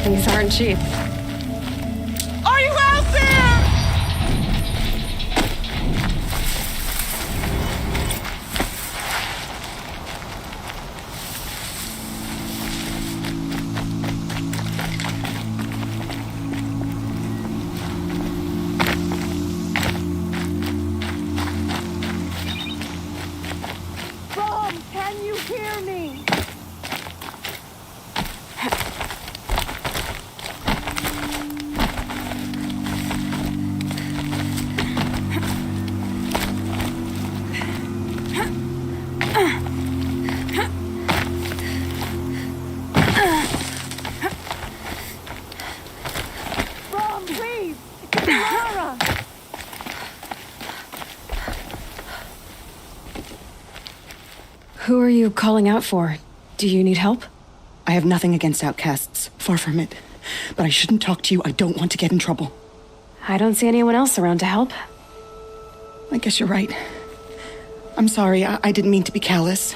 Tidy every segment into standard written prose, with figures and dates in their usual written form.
These aren't cheap. Are you out there? Mom, can you hear me? Mom, please! It's Lara! Who are you calling out for? Do you need help? I have nothing against outcasts. Far from it. But I shouldn't talk to you. I don't want to get in trouble. I don't see anyone else around to help. I guess you're right. I'm sorry. I didn't mean to be callous.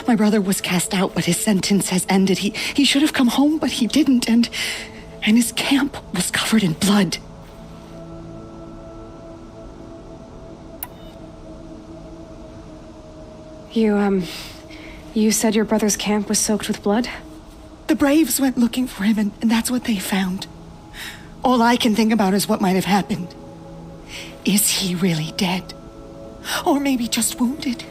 My brother was cast out, but his sentence has ended. He should have come home, but he didn't. And his camp was covered in blood. You said your brother's camp was soaked with blood? The Braves went looking for him, and that's what they found. All I can think about is what might have happened. Is he really dead? Or maybe just wounded?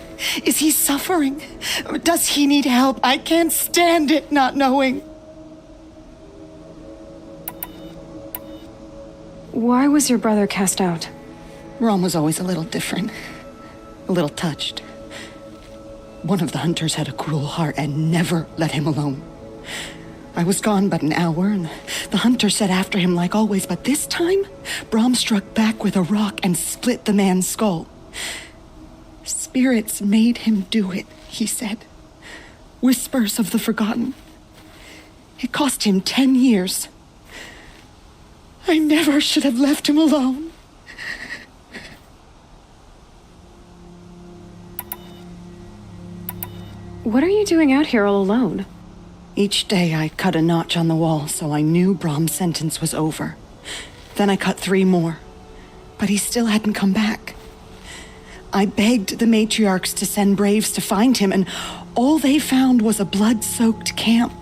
Is he suffering? Or does he need help? I can't stand it not knowing. Why was your brother cast out? Rom was always a little different. A little touched. One of the hunters had a cruel heart and never let him alone. I was gone but an hour, and the hunter set after him like always, but this time, Brom struck back with a rock and split the man's skull. Spirits made him do it, he said. Whispers of the forgotten. It cost him 10 years. I never should have left him alone. What are you doing out here all alone? Each day I cut a notch on the wall so I knew Brom's sentence was over. Then I cut 3 more, but he still hadn't come back. I begged the matriarchs to send braves to find him, and all they found was a blood-soaked camp.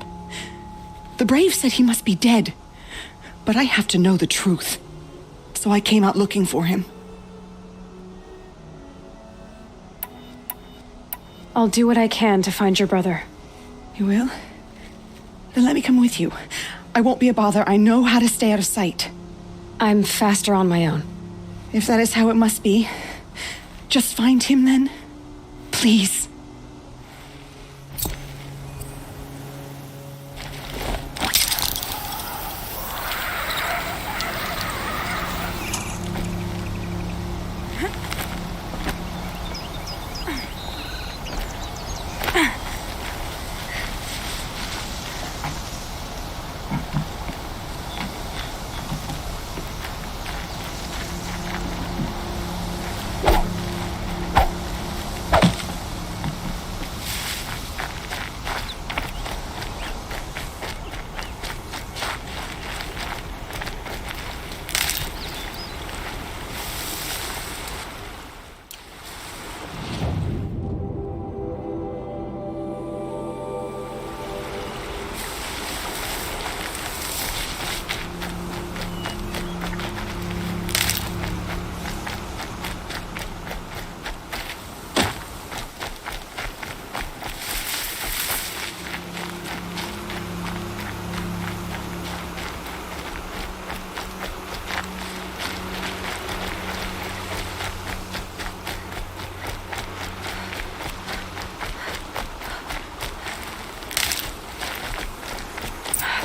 The braves said he must be dead, but I have to know the truth, so I came out looking for him. I'll do what I can to find your brother. You will? Then let me come with you. I won't be a bother. I know how to stay out of sight. I'm faster on my own. If that is how it must be, just find him then. Please.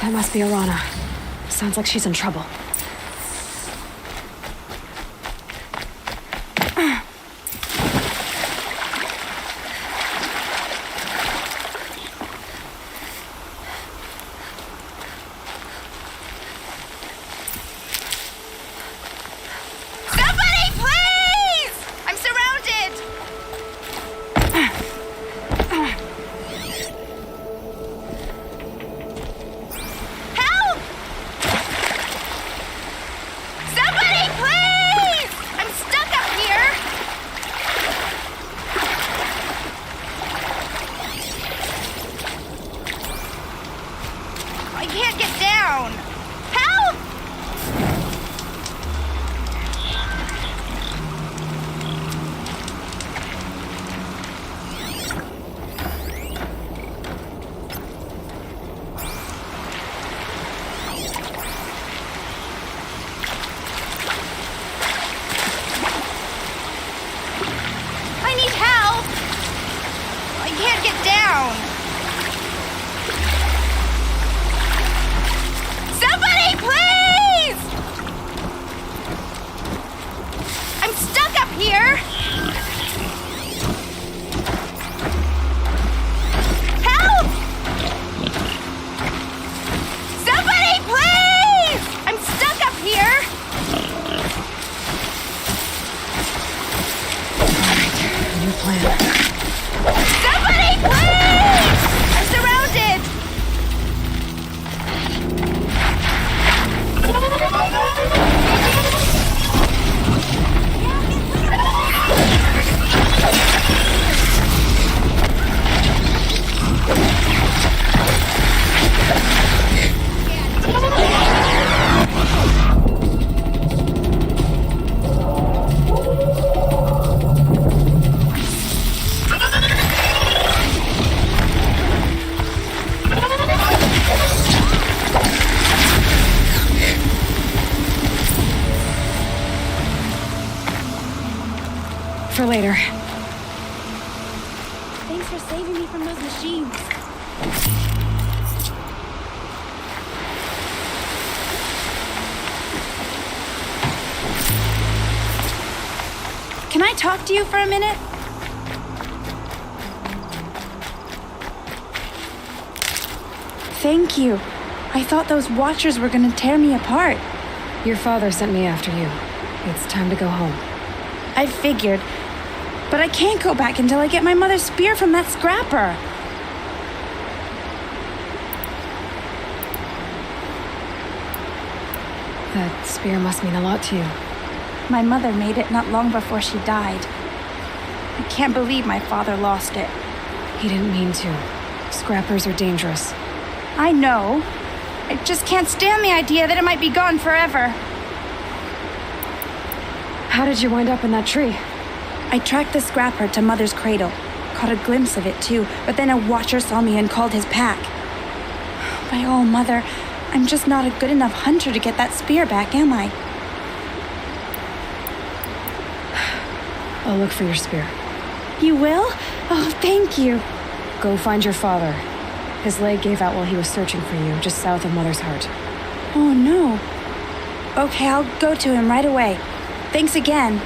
That must be Arana. Sounds like she's in trouble. Somebody, please! I'm surrounded! Help! I can't get down! Help! I need help! I can't get down! Somebody, please! I'm stuck up here! Help! Somebody, please! I'm stuck up here! New plan. Somebody, please! I'm surrounded! For later. Thanks for saving me from those machines. Can I talk to you for a minute? Thank you. I thought those Watchers were gonna tear me apart. Your father sent me after you. It's time to go home. I figured. But I can't go back until I get my mother's spear from that scrapper. That spear must mean a lot to you. My mother made it not long before she died. I can't believe my father lost it. He didn't mean to. Scrappers are dangerous. I know. I just can't stand the idea that it might be gone forever. How did you wind up in that tree? I tracked the scrapper to Mother's cradle. Caught a glimpse of it too, but then a Watcher saw me and called his pack. My oh, Mother, I'm just not a good enough hunter to get that spear back, am I? I'll look for your spear. You will? Oh, thank you. Go find your father. His leg gave out while he was searching for you, just south of Mother's Heart. Oh, no. Okay, I'll go to him right away. Thanks again.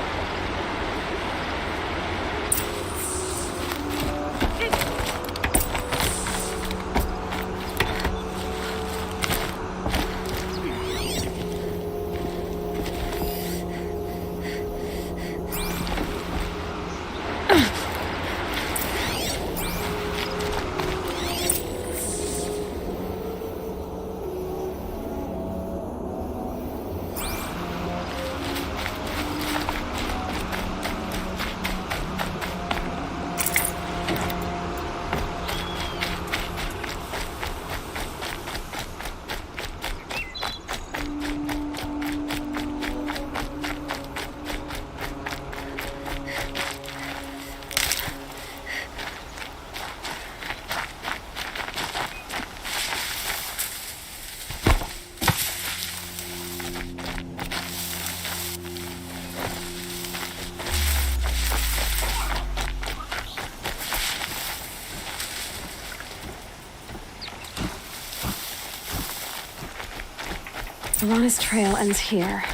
Lana's trail ends here.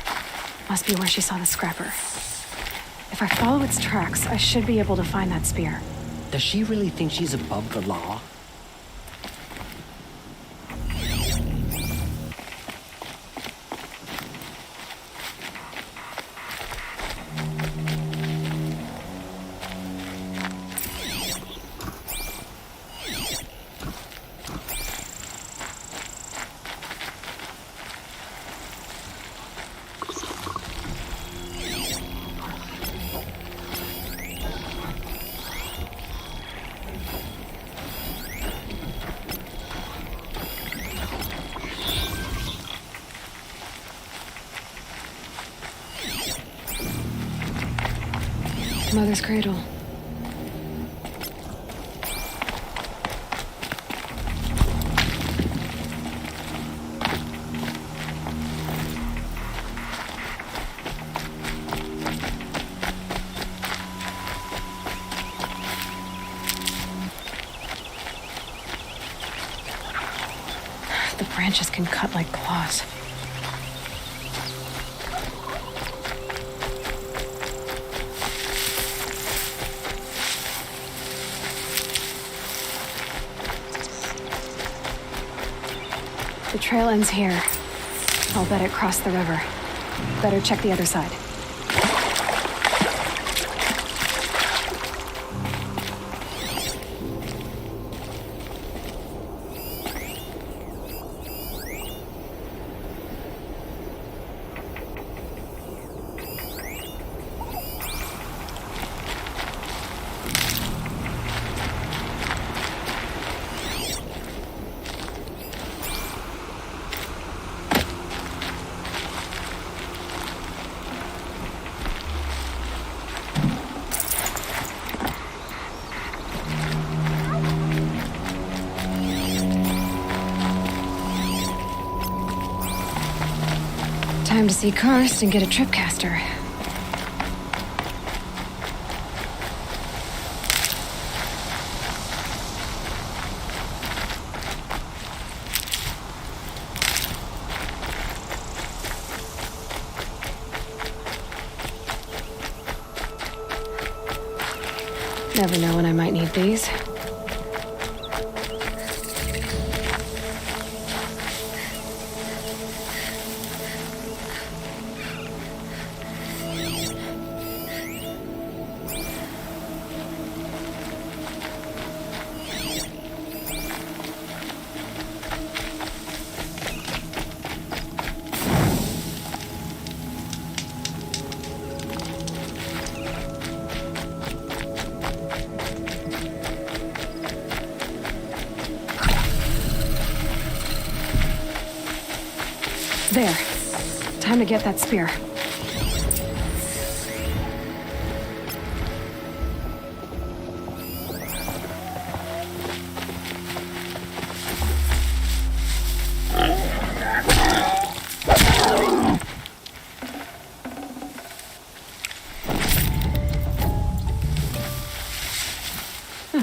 Must be where she saw the scrapper. If I follow its tracks, I should be able to find that spear. Does she really think she's above the law? Mother's cradle. The branches can cut like claws. The trail ends here. I'll bet it crossed the river. Better check the other side. Time to see Karst and get a tripcaster. Never know when I might need these. There. Time to get that spear.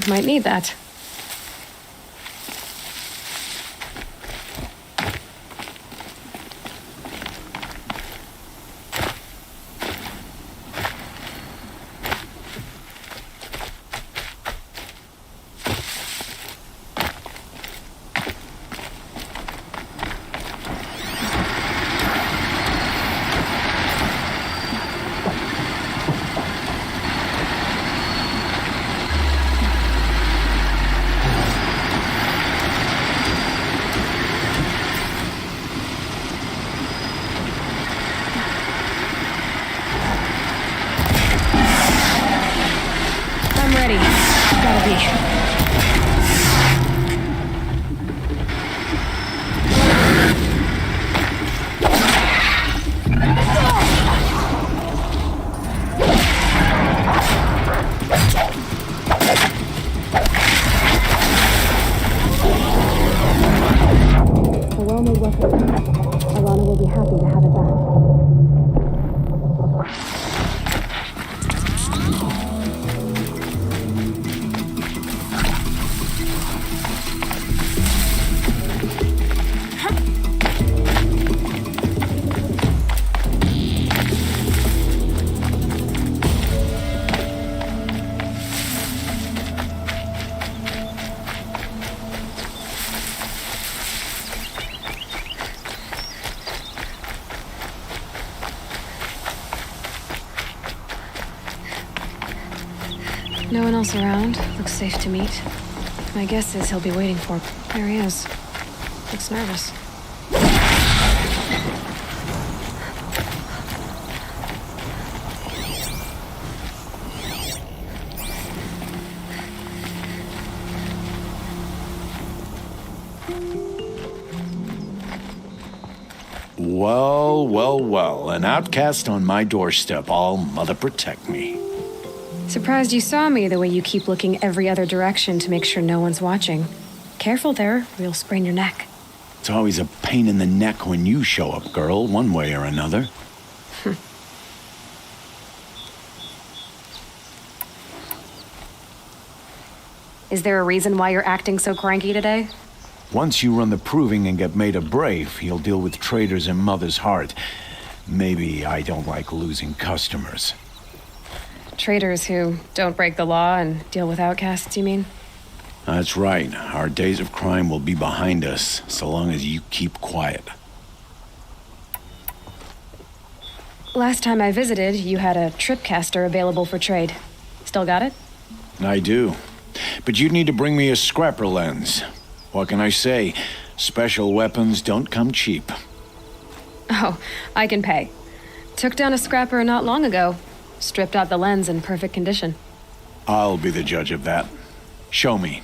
Might need that. No one else around. Looks safe to meet. My guess is he'll be waiting for... There he is. Looks nervous. Well, well, well. An outcast on my doorstep. All mother protect me. Surprised you saw me the way you keep looking every other direction to make sure no one's watching. Careful there, or you'll sprain your neck. It's always a pain in the neck when you show up, girl, one way or another. Is there a reason why you're acting so cranky today? Once you run the proving and get made a brave, you'll deal with traitors in Mother's Heart. Maybe I don't like losing customers. Traitors who don't break the law and deal with outcasts, you mean? That's right. Our days of crime will be behind us, so long as you keep quiet. Last time I visited, you had a tripcaster available for trade. Still got it? I do. But you'd need to bring me a scrapper lens. What can I say? Special weapons don't come cheap. Oh, I can pay. Took down a scrapper not long ago. Stripped out the lens in perfect condition. I'll be the judge of that. Show me.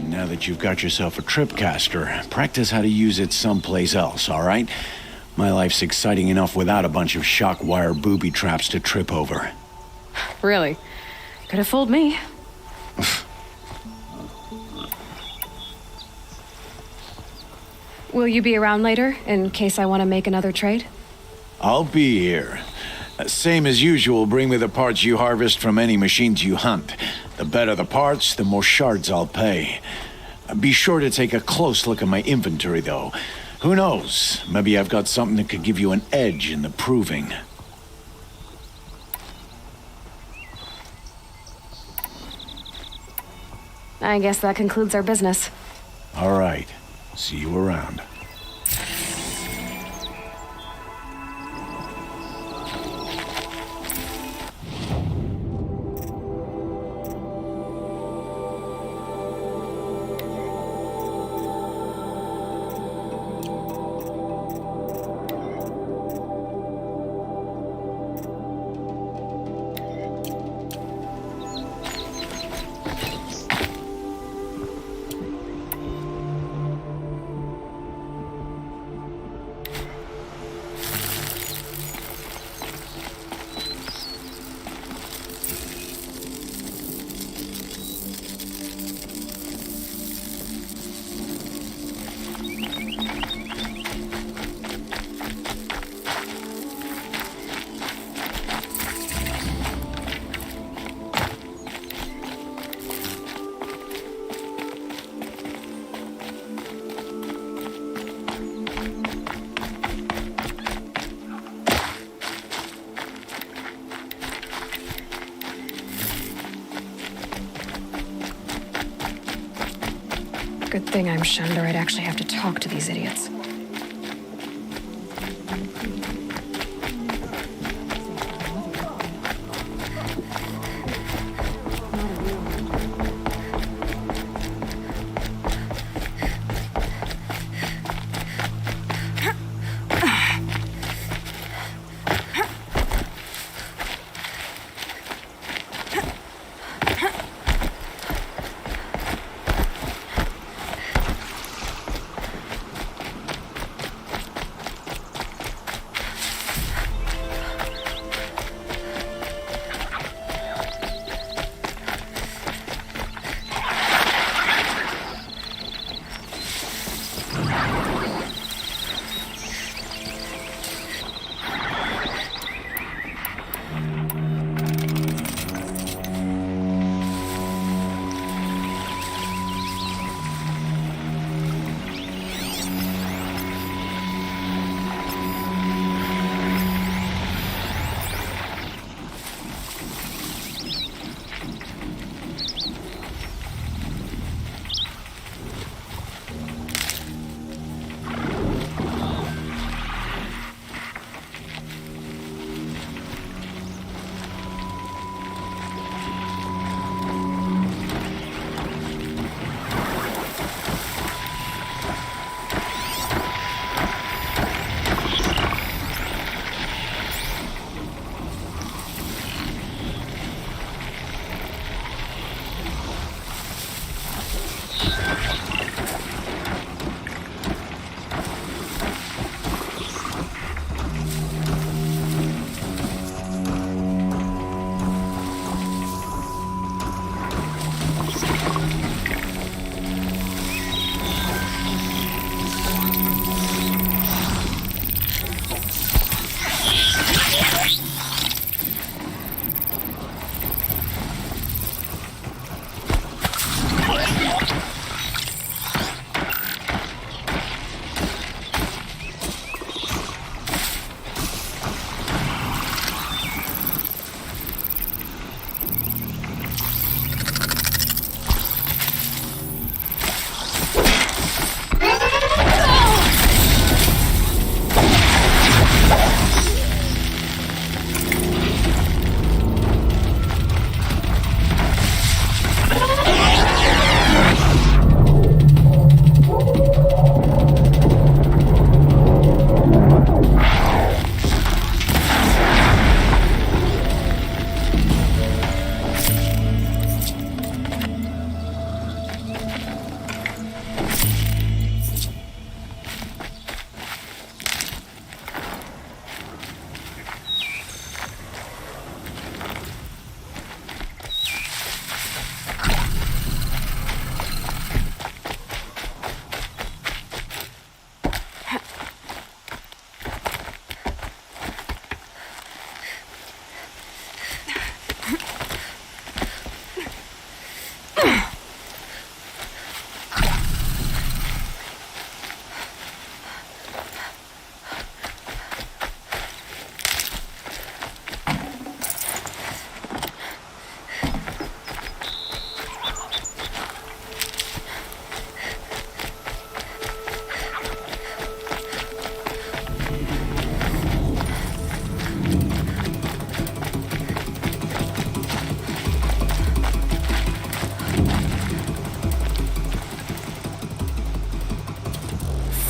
Now that you've got yourself a tripcaster, practice how to use it someplace else, all right? My life's exciting enough without a bunch of shock wire booby traps to trip over. Really? Could have fooled me. Will you be around later, in case I want to make another trade? I'll be here. Same as usual, bring me the parts you harvest from any machines you hunt. The better the parts, the more shards I'll pay. Be sure to take a close look at my inventory, though. Who knows? Maybe I've got something that could give you an edge in the proving. I guess that concludes our business. All right. See you around. Good thing I'm shunned or I'd actually have to talk to these idiots.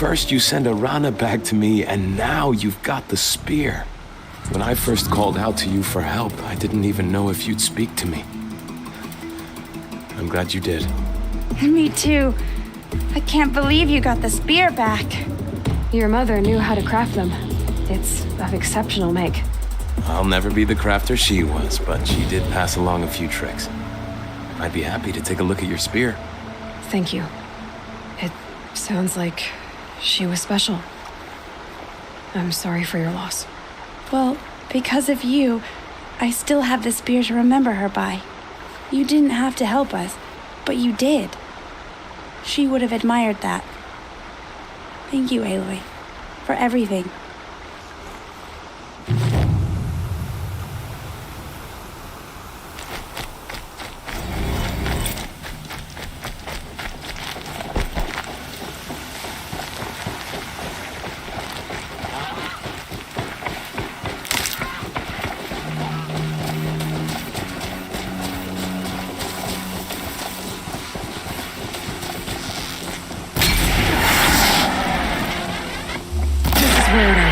First you send a Rana back to me, and now you've got the spear. When I first called out to you for help, I didn't even know if you'd speak to me. I'm glad you did. Me too. I can't believe you got the spear back. Your mother knew how to craft them. It's of exceptional make. I'll never be the crafter she was, but she did pass along a few tricks. I'd be happy to take a look at your spear. Thank you. It sounds like she was special. I'm sorry for your loss. Well, because of you, I still have the spear to remember her by. You didn't have to help us, but you did. She would have admired that. Thank you, Aloy, for everything. Where it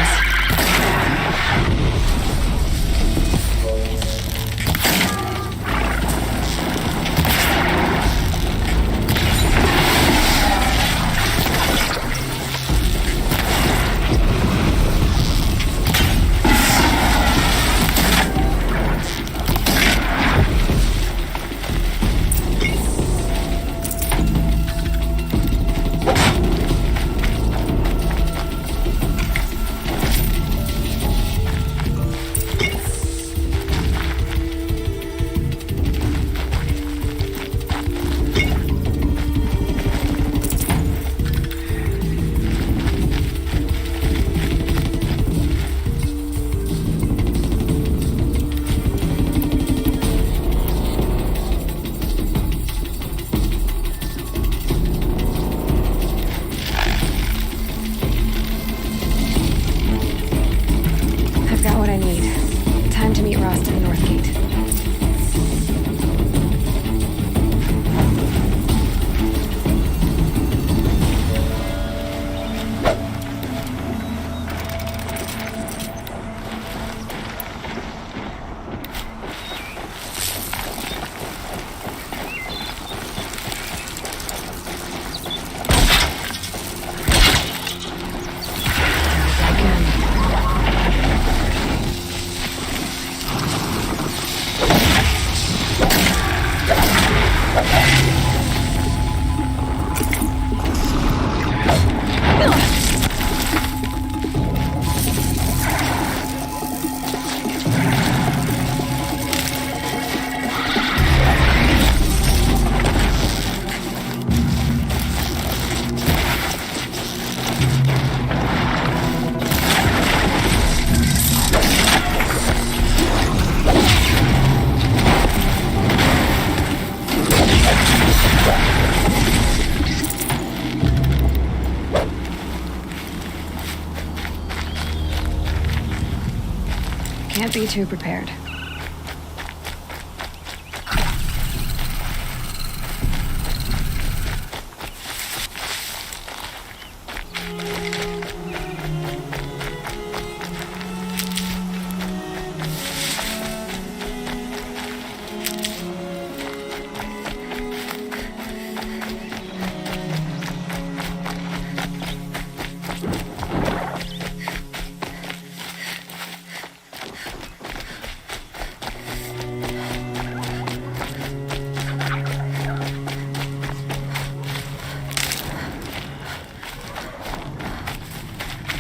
Can't be too prepared.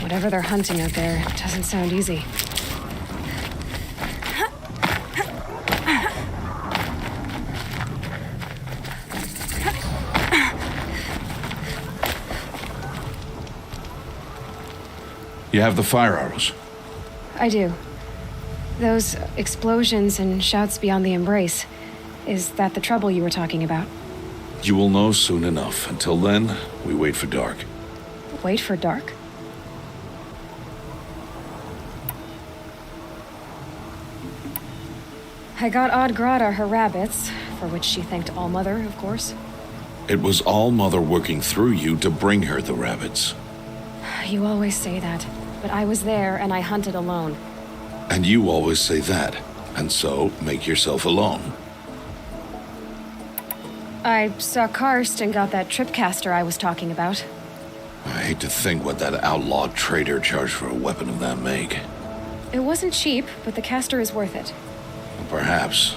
Whatever they're hunting out there doesn't sound easy. You have the fire arrows? I do. Those explosions and shouts beyond the embrace. Is that the trouble you were talking about? You will know soon enough. Until then, we wait for dark. Wait for dark? I got Odd Grata her rabbits, for which she thanked All-Mother, of course. It was All-Mother working through you to bring her the rabbits. You always say that, but I was there and I hunted alone. And you always say that, and so make yourself alone. I saw Karst and got that tripcaster I was talking about. I hate to think what that outlawed trader charged for a weapon of that make. It wasn't cheap, but the caster is worth it. Perhaps.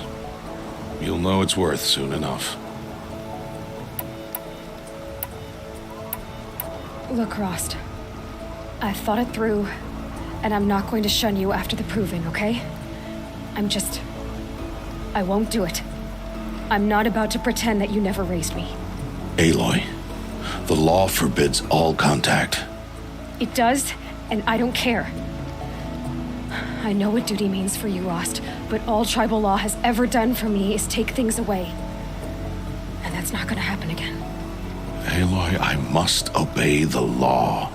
You'll know it's worth soon enough. Look, Rost. I've thought it through, and I'm not going to shun you after the proving, okay? I won't do it. I'm not about to pretend that you never raised me. Aloy, the law forbids all contact. It does, and I don't care. I know what duty means for you, Rost, but all tribal law has ever done for me is take things away. And that's not gonna happen again. Aloy, I must obey the law.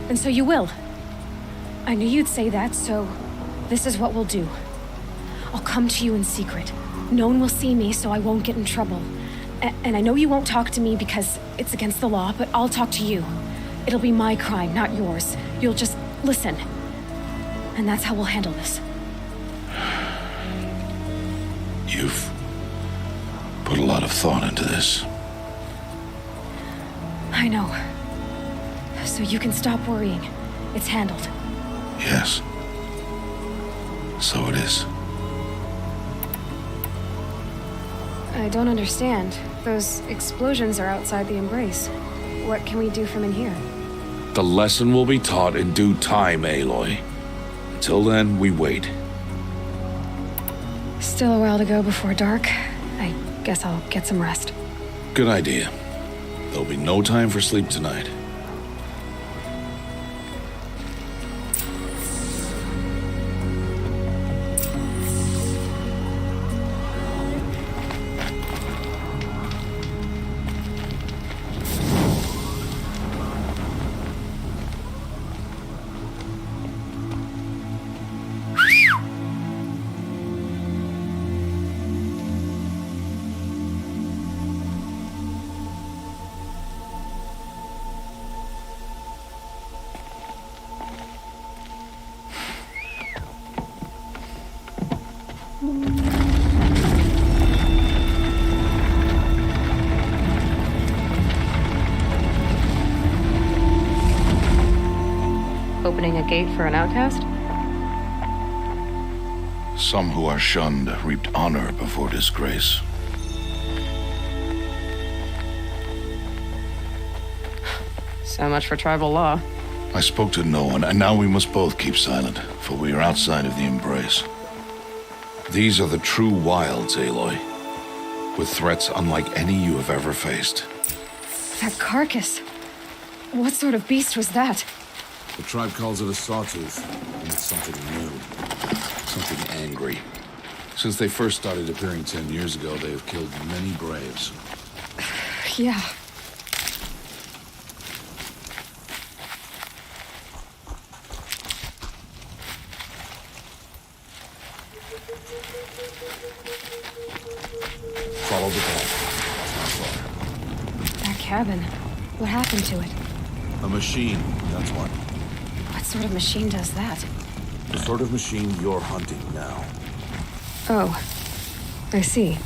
And so you will. I knew you'd say that, so this is what we'll do. I'll come to you in secret. No one will see me, so I won't get in trouble. And I know you won't talk to me because it's against the law, but I'll talk to you. It'll be my crime, not yours. You'll just listen. And that's how we'll handle this. You've put a lot of thought into this. I know. So you can stop worrying. It's handled. Yes. So it is. I don't understand. Those explosions are outside the embrace. What can we do from in here? The lesson will be taught in due time, Aloy. Until then, we wait. Still a while to go before dark. I guess I'll get some rest. Good idea. There'll be no time for sleep tonight. Opening a gate for an outcast? Some who are shunned reaped honor before disgrace. So much for tribal law. I spoke to no one, and now we must both keep silent, for we are outside of the embrace. These are the true wilds, Aloy, with threats unlike any you have ever faced. That carcass. What sort of beast was that? The tribe calls it a sawtooth, and it's something new. Something angry. Since they first started appearing 10 years ago, they have killed many braves. Yeah. Follow the path. It's not far. That cabin. What happened to it? A machine, that's what. What sort of machine does that? The sort of machine you're hunting now. Oh, I see.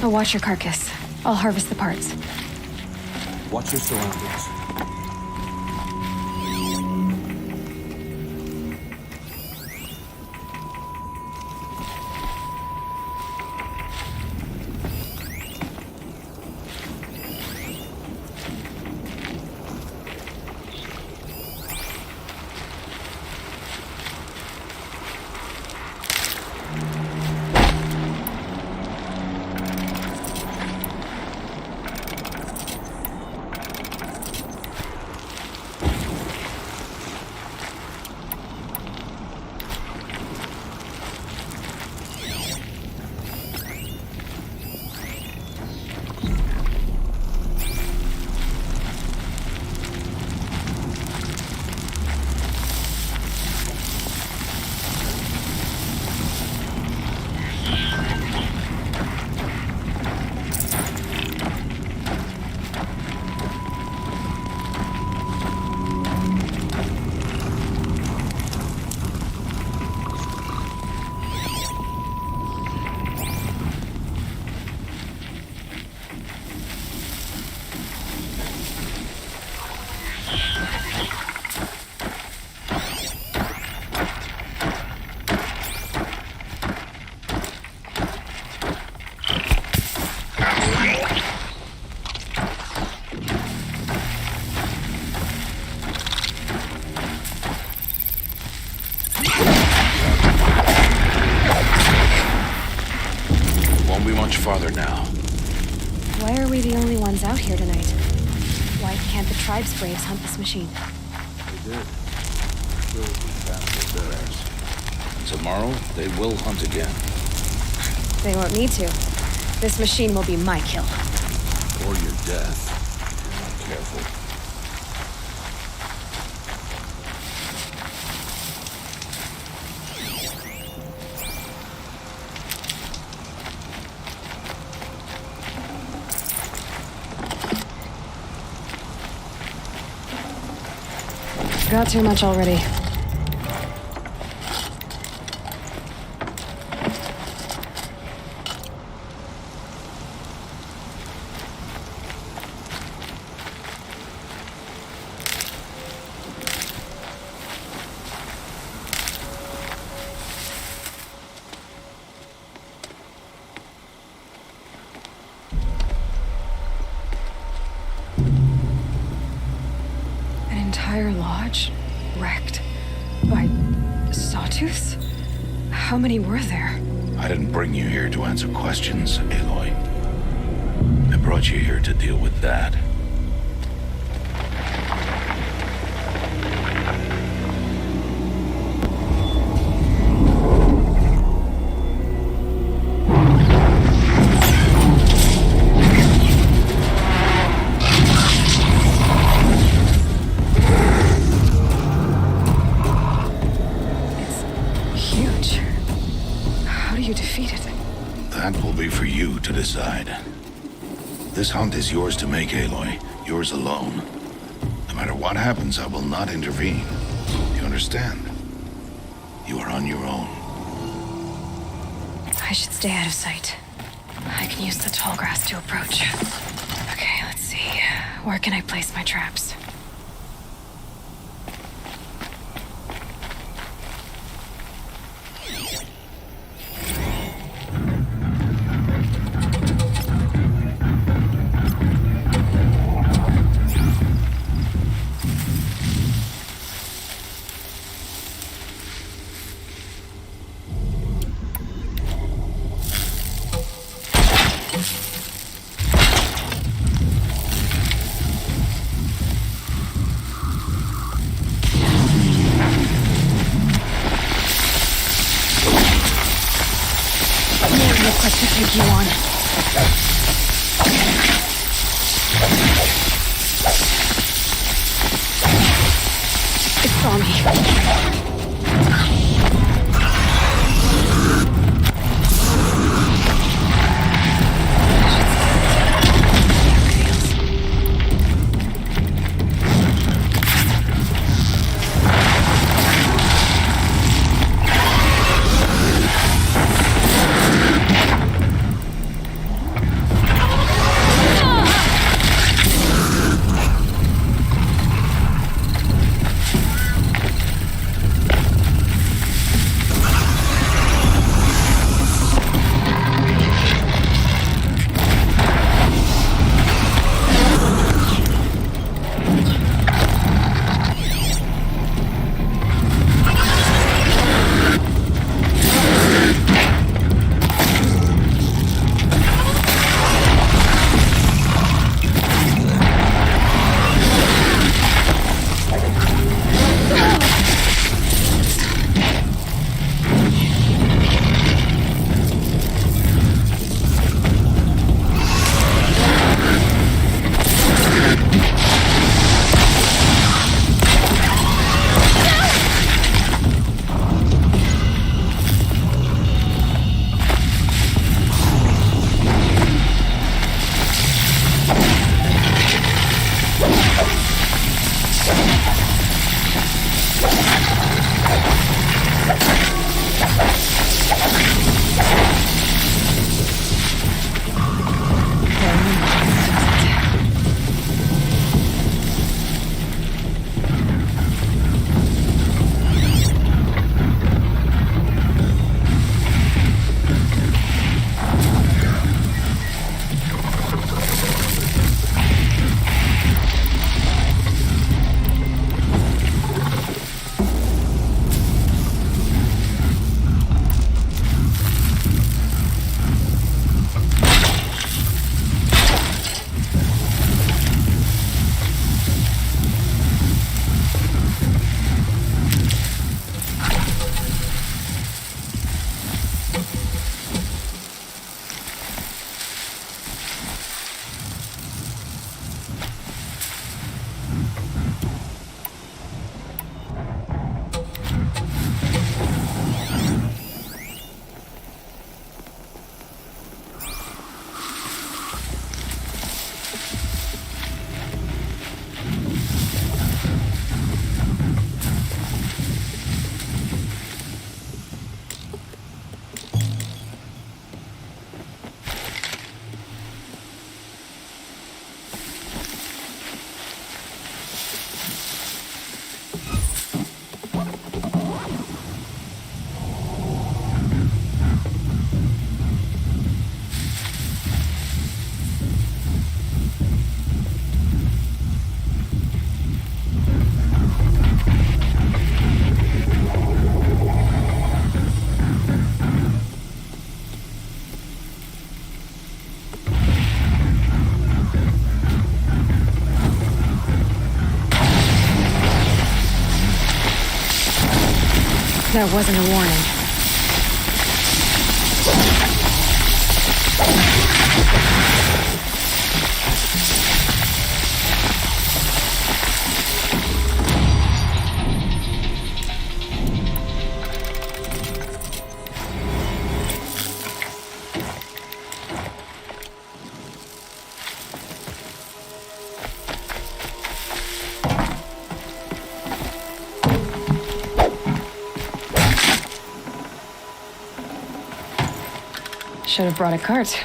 I'll watch your carcass. I'll harvest the parts. Watch your surroundings. Farther now. Why are we the only ones out here tonight? Why can't the tribe's braves hunt this machine? They did. Still be captured theirs. And tomorrow, they will hunt again. They won't need to. This machine will be my kill. Or your death. If you're not careful. Got too much already. Entire lodge wrecked by sawtooths? How many were there? I didn't bring you here to answer questions, Aloy. I brought you here to deal with that. To decide. This hunt is yours to make, Aloy. Yours alone. No matter what happens, I will not intervene. You understand? You are on your own. I should stay out of sight. I can use the tall grass to approach. Okay, let's see. Where can I place my traps? Equipped to take you on. It saw me. That wasn't a warning. Should have brought a cart.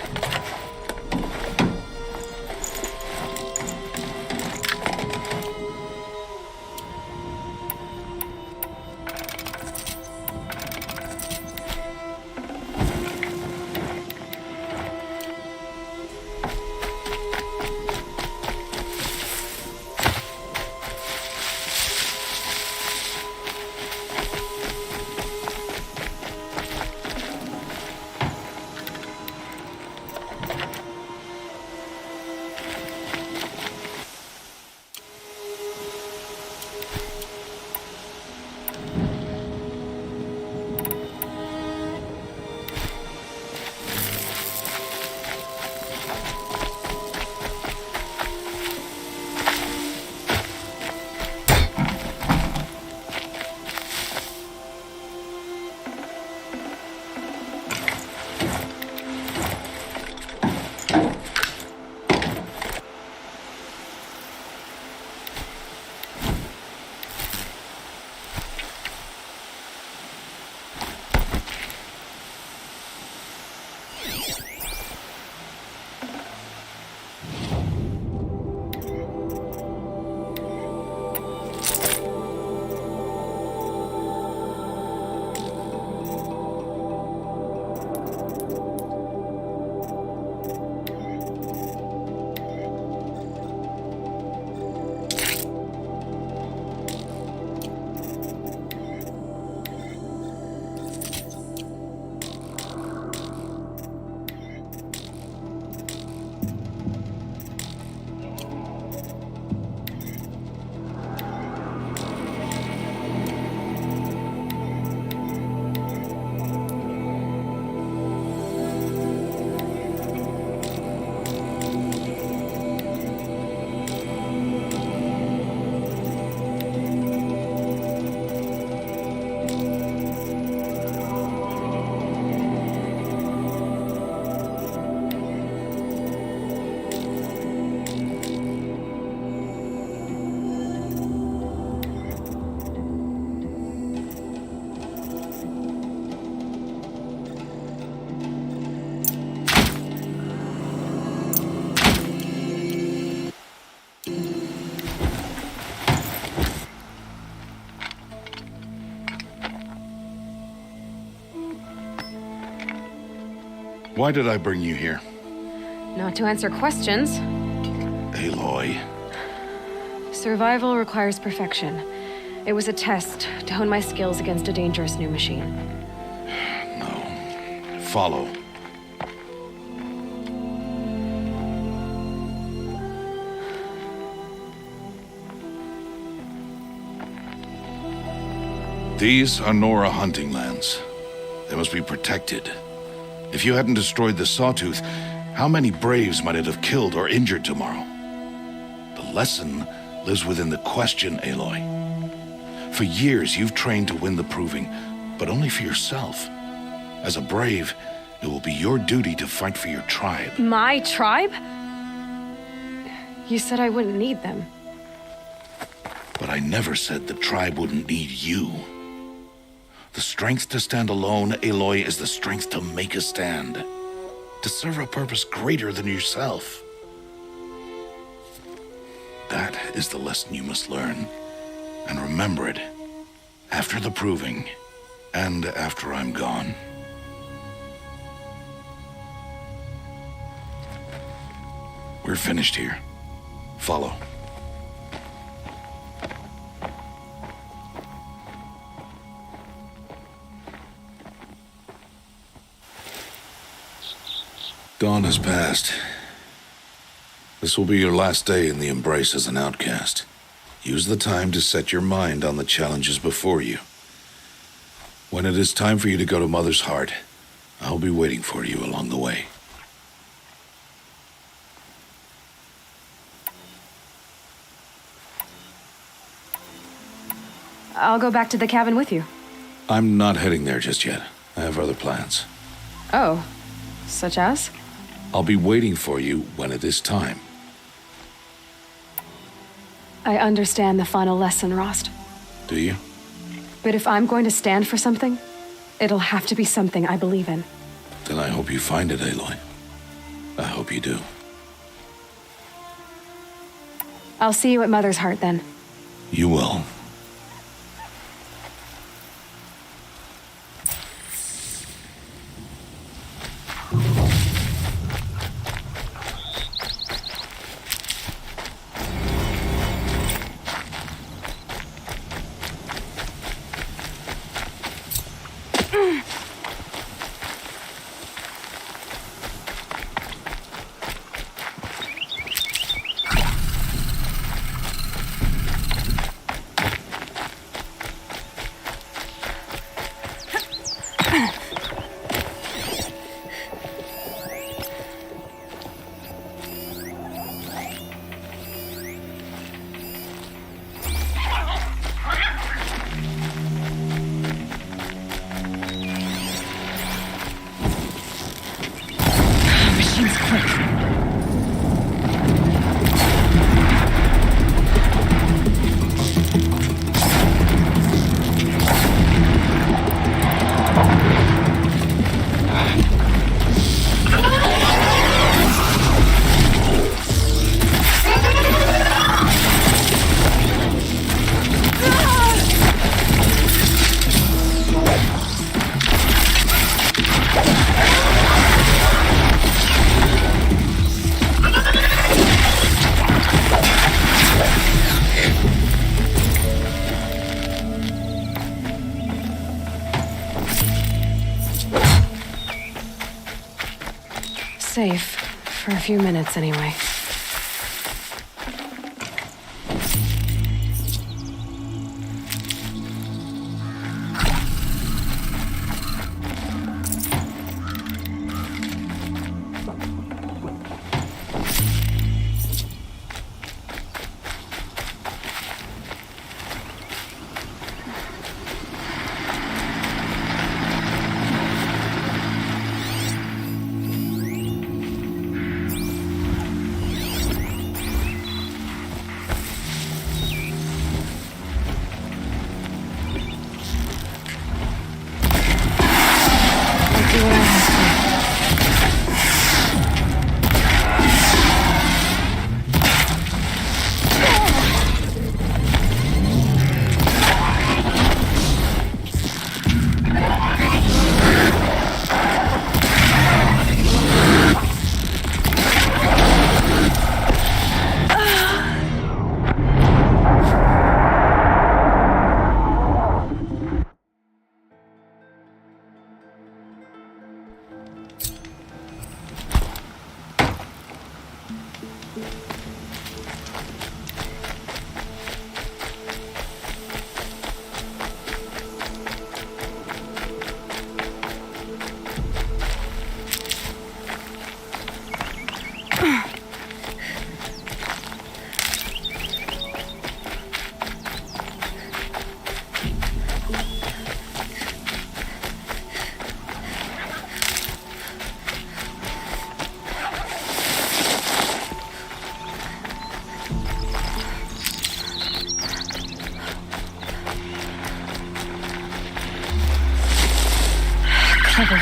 Why did I bring you here? Not to answer questions. Aloy. Survival requires perfection. It was a test to hone my skills against a dangerous new machine. No. Follow. These are Nora hunting lands. They must be protected. If you hadn't destroyed the Sawtooth, how many Braves might it have killed or injured tomorrow? The lesson lives within the question, Aloy. For years, you've trained to win the proving, but only for yourself. As a Brave, it will be your duty to fight for your tribe. My tribe? You said I wouldn't need them. But I never said the tribe wouldn't need you. The strength to stand alone, Aloy, is the strength to make a stand. To serve a purpose greater than yourself. That is the lesson you must learn. And remember it. After the proving, and after I'm gone. We're finished here. Follow. Dawn has passed. This will be your last day in the Embrace as an outcast. Use the time to set your mind on the challenges before you. When it is time for you to go to Mother's Heart, I'll be waiting for you along the way. I'll go back to the cabin with you. I'm not heading there just yet. I have other plans. Oh, such as? I'll be waiting for you when it is time. I understand the final lesson, Rost. Do you? But if I'm going to stand for something, it'll have to be something I believe in. Then I hope you find it, Aloy. I hope you do. I'll see you at Mother's Heart then. You will. Safe. For a few minutes, anyway. Clever.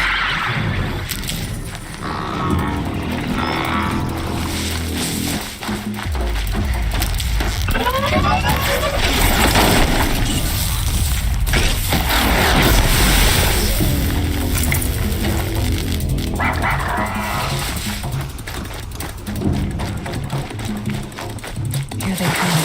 Here they come.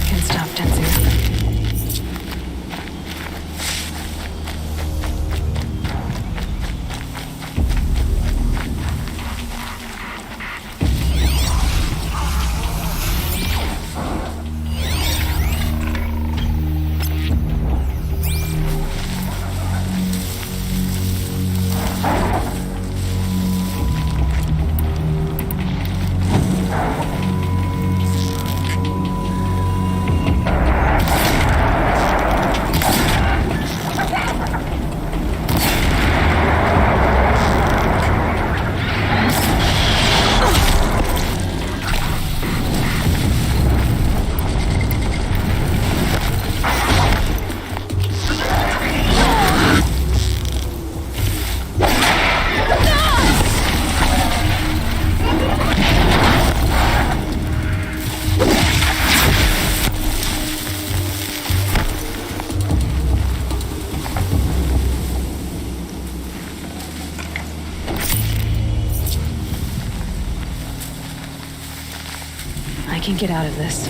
Can't stop, Decima. I can get out of this.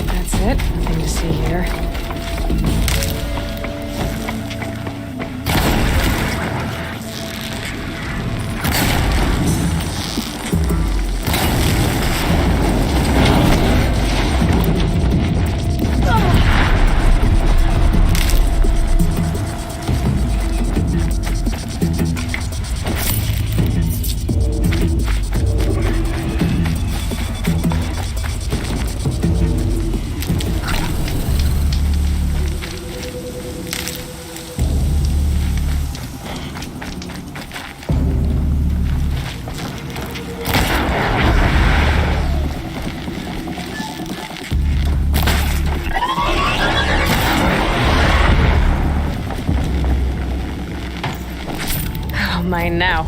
That's it. Nothing to see here. Mine now.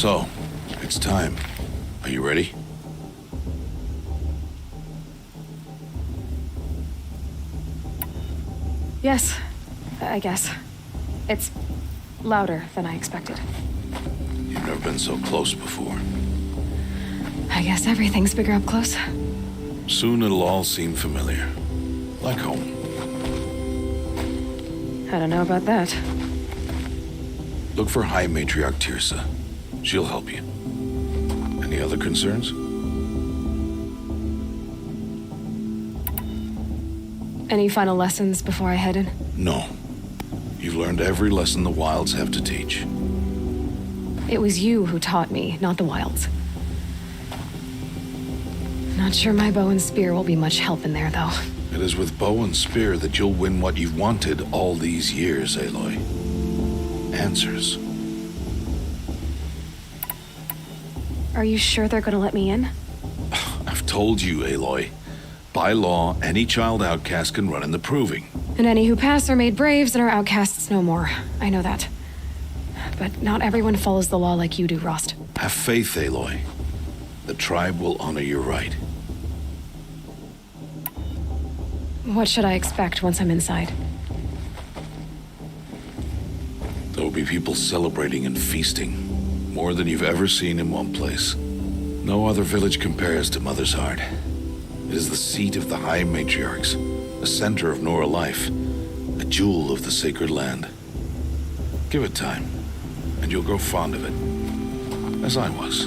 So, it's time. Are you ready? Yes, I guess. It's louder than I expected. You've never been so close before. I guess everything's bigger up close. Soon it'll all seem familiar. Like home. I don't know about that. Look for High Matriarch Tirsa. She'll help you. Any other concerns? Any final lessons before I head in? No. You've learned every lesson the Wilds have to teach. It was you who taught me, not the Wilds. Not sure my bow and spear will be much help in there, though. It is with bow and spear that you'll win what you've wanted all these years, Aloy. Answers. Are you sure they're gonna let me in? I've told you, Aloy. By law, any child outcast can run in the proving. And any who pass are made braves and are outcasts no more. I know that. But not everyone follows the law like you do, Rost. Have faith, Aloy. The tribe will honor your right. What should I expect once I'm inside? There will be people celebrating and feasting. More than you've ever seen in one place. No other village compares to Mother's Heart. It is the seat of the High Matriarchs, the center of Nora life, a jewel of the sacred land. Give it time, and you'll grow fond of it. As I was,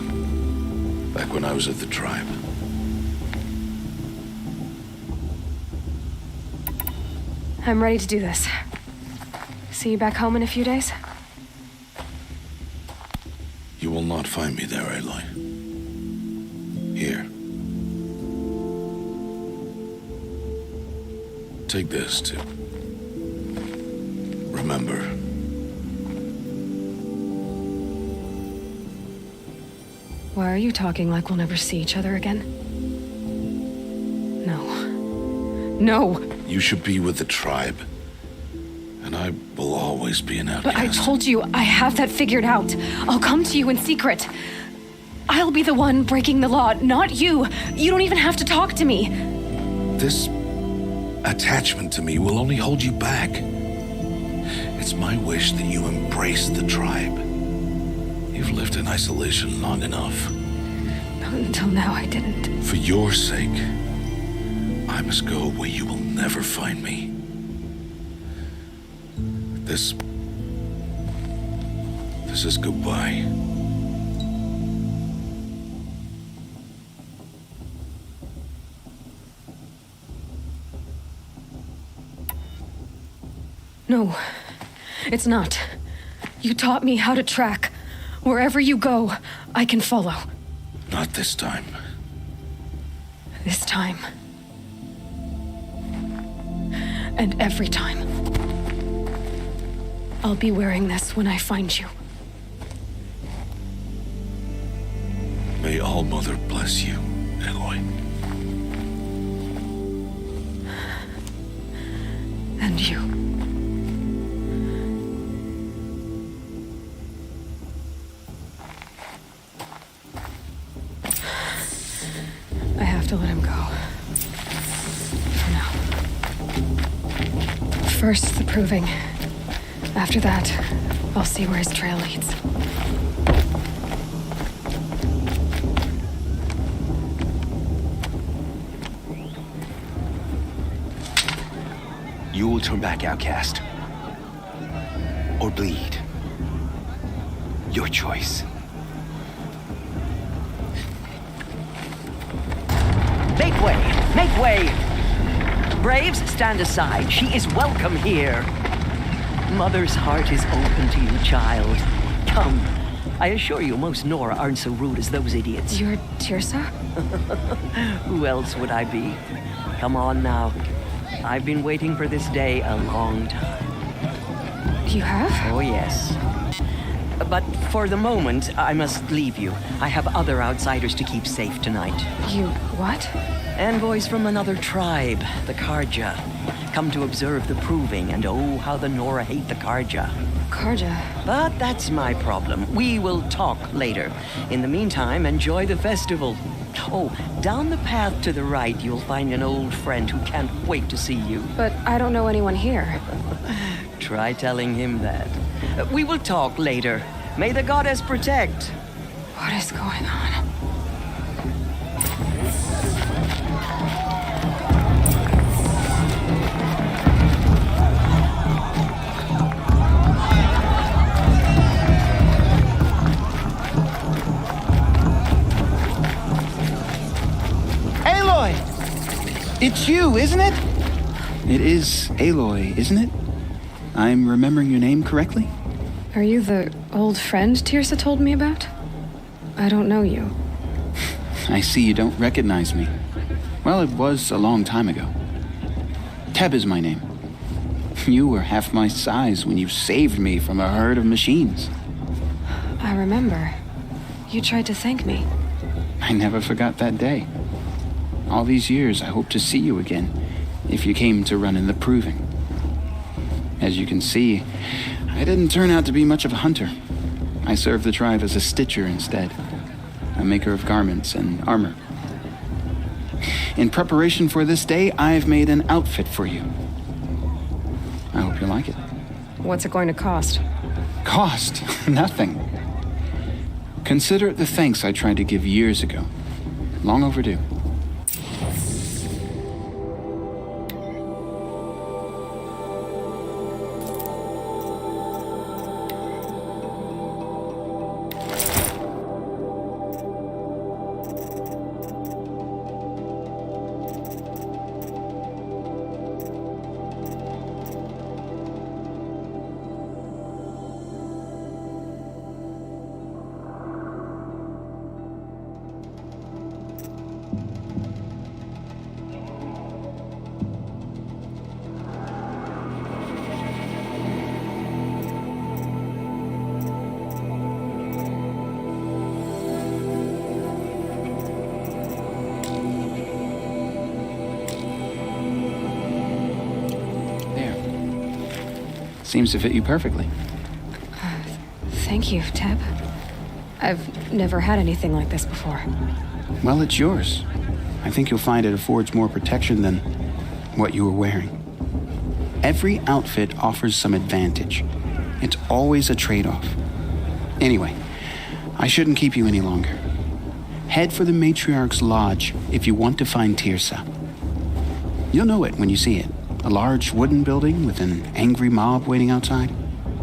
back when I was at the tribe. I'm ready to do this. See you back home in a few days? You will not find me there, Aloy. Here. Take this to remember. Why are you talking like we'll never see each other again? No. No! You should be with the tribe. And I will always be an outcast. But I told you, I have that figured out. I'll come to you in secret. I'll be the one breaking the law, not you. You don't even have to talk to me. This attachment to me will only hold you back. It's my wish that you embrace the tribe. You've lived in isolation long enough. Until now, I didn't. For your sake, I must go where you will never find me. This is goodbye. No, it's not. You taught me how to track. Wherever you go, I can follow. Not this time. This time. And every time. I'll be wearing this when I find you. May All Mother bless you, Aloy. And you. I have to let him go. For now. First, the proving. After that, I'll see where his trail leads. You will turn back, outcast. Or bleed. Your choice. Make way! Make way! Braves, stand aside. She is welcome here. Mother's heart is open to you, child. Come. I assure you, most Nora aren't so rude as those idiots. You're Tirsa? Who else would I be? Come on now. I've been waiting for this day a long time. You have? Oh, yes. But for the moment, I must leave you. I have other outsiders to keep safe tonight. You what? Envoys from another tribe, the Karja. Come to observe the proving, and oh, how the Nora hate the Karja. Karja. But that's my problem. We will talk later. In the meantime, enjoy the festival. Oh, down the path to the right, you'll find an old friend who can't wait to see you. But I don't know anyone here. Try telling him that. We will talk later. May the goddess protect. What is going on? Aloy! It's you, isn't it? It is Aloy, isn't it? I'm remembering your name correctly? Are you the old friend Tirsa told me about? I don't know you. I see you don't recognize me. Well, it was a long time ago. Teb is my name. You were half my size when you saved me from a herd of machines. I remember. You tried to thank me. I never forgot that day. All these years, I hope to see you again, if you came to run in the proving. As you can see, I didn't turn out to be much of a hunter. I served the tribe as a stitcher instead, a maker of garments and armor. In preparation for this day, I've made an outfit for you. I hope you like it. What's it going to cost? Cost? Nothing. Consider it the thanks I tried to give years ago. Long overdue. Seems to fit you perfectly. Thank you, Teb. I've never had anything like this before. Well, it's yours. I think you'll find it affords more protection than what you were wearing. Every outfit offers some advantage. It's always a trade-off. Anyway, I shouldn't keep you any longer. Head for the Matriarch's Lodge if you want to find Tirsa. You'll know it when you see it. A large wooden building with an angry mob waiting outside.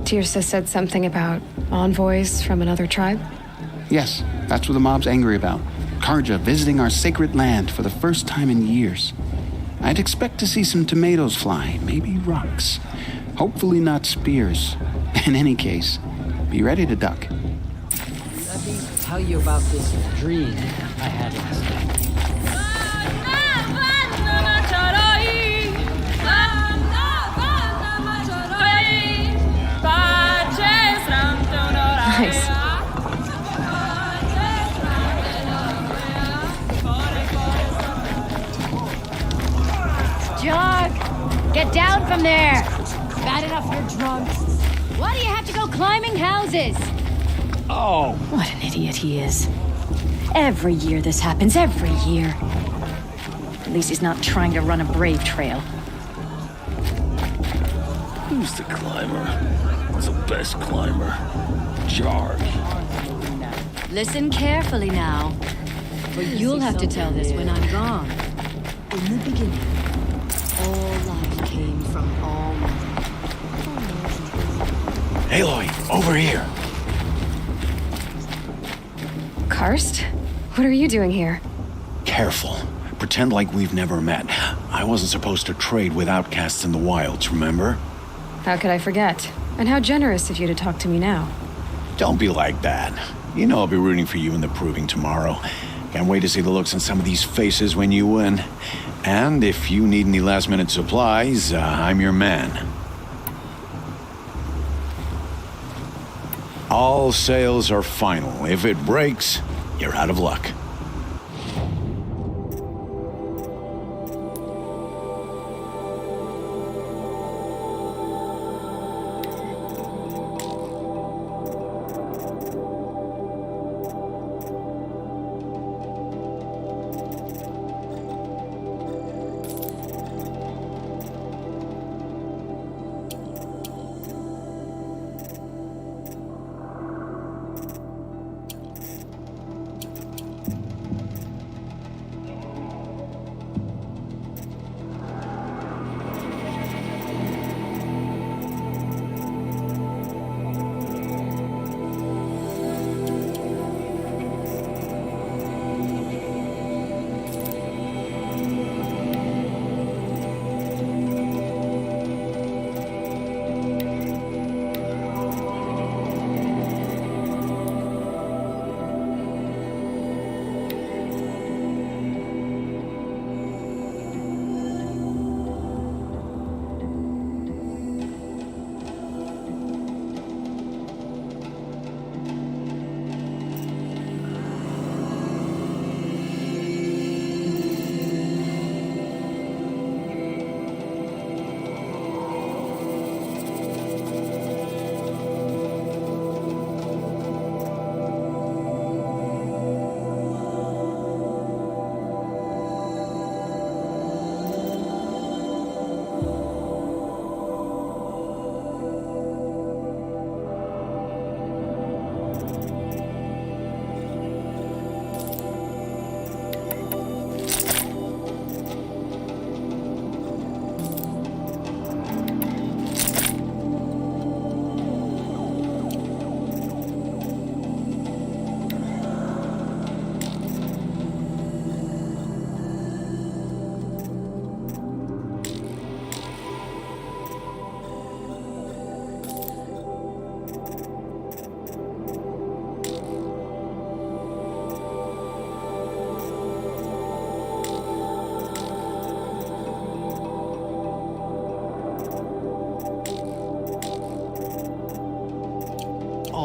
Tirsa said something about envoys from another tribe? Yes, that's what the mob's angry about. Karja visiting our sacred land for the first time in years. I'd expect to see some tomatoes fly, maybe rocks. Hopefully not spears. In any case, be ready to duck. Let me tell you about this dream I had last night. Nice. Jog! Get down from there! Bad enough you're drunk. Why do you have to go climbing houses? Oh! What an idiot he is. Every year this happens, every year. At least he's not trying to run a brave trail. Who's the climber? Who's the best climber? Jarg. Listen carefully now, for you'll have to tell this when I'm gone. In the beginning, all life came from all mother. Aloy, over here. Karst? What are you doing here? Careful. Pretend like we've never met. I wasn't supposed to trade with outcasts in the wilds, remember? How could I forget? And how generous of you to talk to me now. Don't be like that. You know I'll be rooting for you in the proving tomorrow. Can't wait to see the looks on some of these faces when you win. And if you need any last-minute supplies, I'm your man. All sales are final. If it breaks, you're out of luck.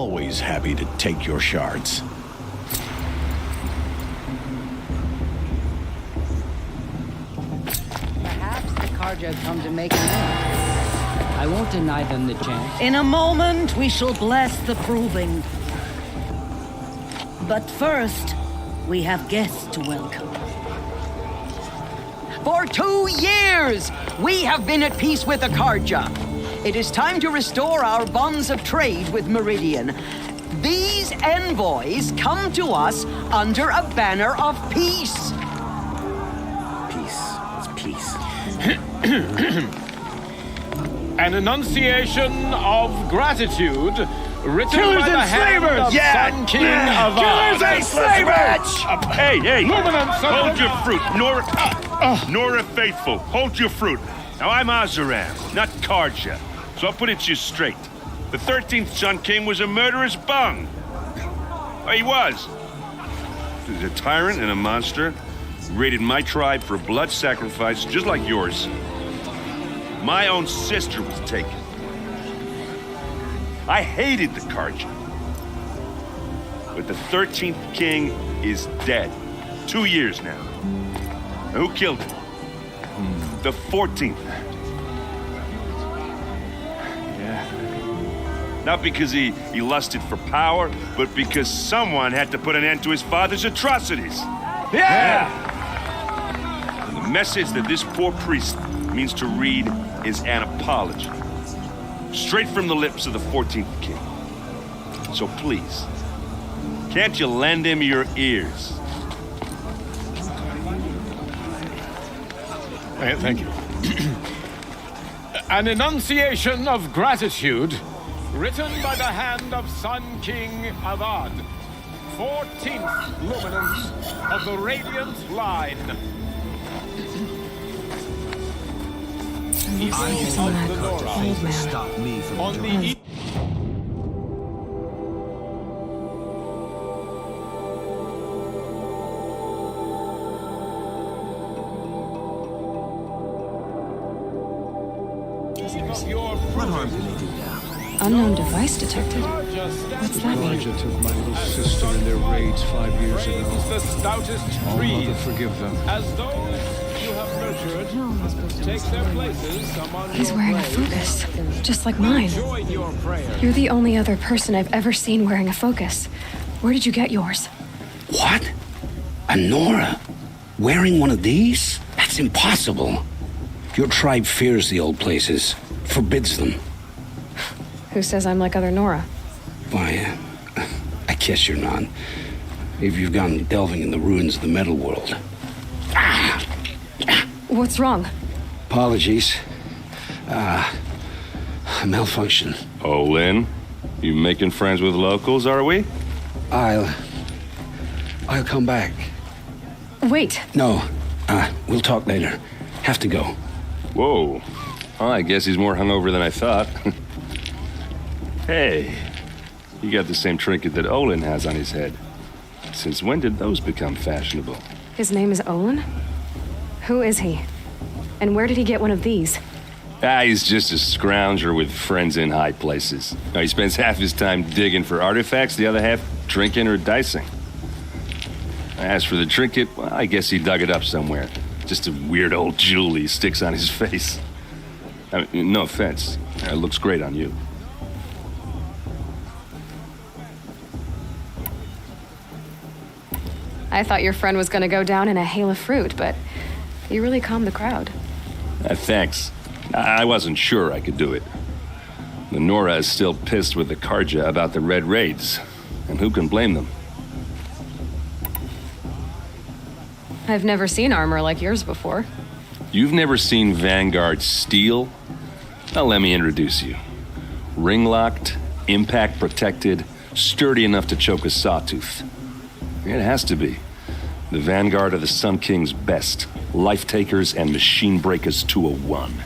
always happy to take your shards. Perhaps the Carja come to make amends. I won't deny them the chance. In a moment, we shall bless the proving. But first, we have guests to welcome. For 2 years, we have been at peace with the Carja. It is time to restore our bonds of trade with Meridian. These envoys come to us under a banner of peace. Peace. It's peace. An enunciation of gratitude written Killers by the and hand slavers! of Yeah! Sun King of Killers and slavers! Hey! Luminance of Hold the- your fruit, Nora Faithful. Hold your fruit. Now, I'm Azaram, not Carja, so I'll put it to you straight. The 13th Sun King was a murderous bung. Oh, he was. He was a tyrant and a monster. He raided my tribe for a blood sacrifice, just like yours. My own sister was taken. I hated the Carja. But the 13th king is dead. 2 years now. Now, who killed him? The 14th. Yeah. Not because he lusted for power, but because someone had to put an end to his father's atrocities. Yeah! And the message that this poor priest means to read is an apology. Straight from the lips of the 14th king. So please, can't you lend him your ears? Thank you. An enunciation of gratitude written by the hand of Sun King Avad, 14th luminance of the Radiant Line. I get on that old man. Stop me from on the What harm did they do now? Unknown device detected. What's that mean? Carja took my little sister in their raids 5 years ago. the stoutest I'll trees, never forgive them. as those you have nurtured, take their places among He's your wearing a graves. focus, just like mine. Join your prayer. You're the only other person I've ever seen wearing a focus. Where did you get yours? What? A Nora? Wearing one of these? That's impossible. Your tribe fears the old places, forbids them. Who says I'm like other Nora? Why, I guess you're not. If you've gone delving in the ruins of the metal world. What's wrong? Apologies. A malfunction. Oh, Lynn, you making friends with locals, are we? I'll come back. Wait. No, we'll talk later. Have to go. Whoa. Well, I guess he's more hungover than I thought. Hey, you got the same trinket that Olin has on his head. Since when did those become fashionable? His name is Olin? Who is he? And where did he get one of these? He's just a scrounger with friends in high places. Now, he spends half his time digging for artifacts, the other half drinking or dicing. As for the trinket, well, I guess he dug it up somewhere. Just a weird old jewel he sticks on his face. I mean, no offense. It looks great on you. I thought your friend was gonna go down in a hail of fruit, but you really calmed the crowd. Thanks. I wasn't sure I could do it. The Nora is still pissed with the Carja about the Red Raids, and who can blame them? I've never seen armor like yours before. You've never seen Vanguard steel? Now let me introduce you. Ring-locked, impact-protected, sturdy enough to choke a sawtooth. It has to be. The Vanguard of the Sun King's best. Life-takers and machine breakers to a one.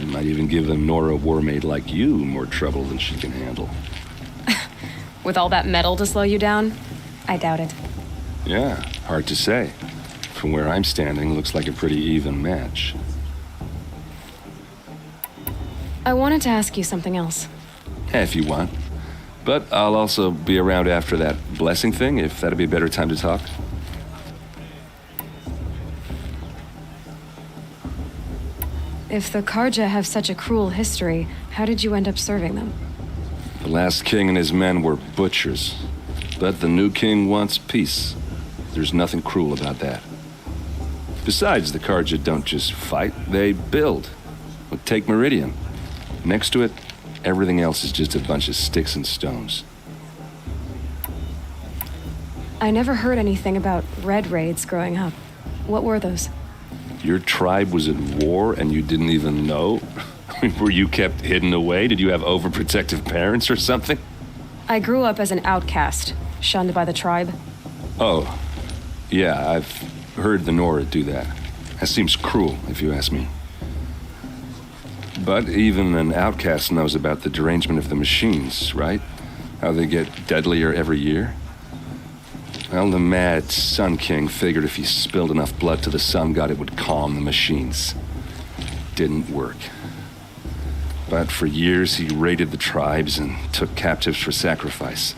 It might even give the Nora warmaid like you more trouble than she can handle. With all that metal to slow you down? I doubt it. Yeah, hard to say. From where I'm standing, looks like a pretty even match. I wanted to ask you something else. If you want. But I'll also be around after that blessing thing, if that'd be a better time to talk. If the Karja have such a cruel history, how did you end up serving them? The last king and his men were butchers. But the new king wants peace. There's nothing cruel about that. Besides, the Karja don't just fight, they build. Well, take Meridian. Next to it, everything else is just a bunch of sticks and stones. I never heard anything about red raids growing up. What were those? Your tribe was at war and you didn't even know? Were you kept hidden away? Did you have overprotective parents or something? I grew up as an outcast, shunned by the tribe. Oh, yeah, I've heard the Nora do that. That seems cruel, if you ask me. But even an outcast knows about the derangement of the machines, right? How they get deadlier every year? Well, the mad Sun King figured if he spilled enough blood to the Sun God, it would calm the machines. Didn't work. But for years, he raided the tribes and took captives for sacrifice.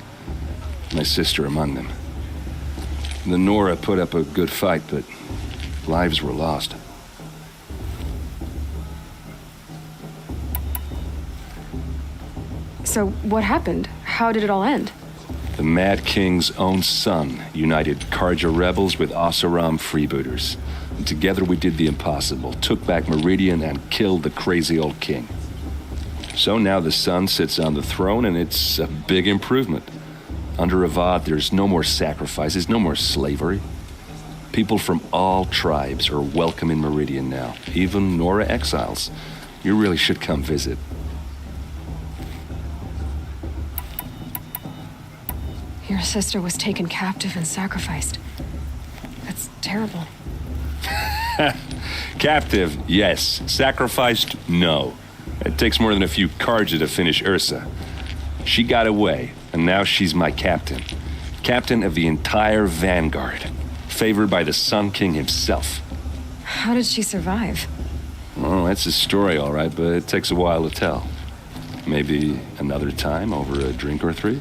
My sister among them. The Nora put up a good fight, but lives were lost. So what happened? How did it all end? The Mad King's own son united Karja rebels with Oseram freebooters. And together we did the impossible, took back Meridian and killed the crazy old king. So now the son sits on the throne and it's a big improvement. Under Avad, there's no more sacrifices, no more slavery. People from all tribes are welcome in Meridian now, even Nora exiles. You really should come visit. Your sister was taken captive and sacrificed. That's terrible. Captive, yes. Sacrificed, no. It takes more than a few Karja to finish Ursa. She got away, and now she's my captain. Captain of the entire Vanguard. Favored by the Sun King himself. How did she survive? Oh, that's a story, all right, but it takes a while to tell. Maybe another time over a drink or three?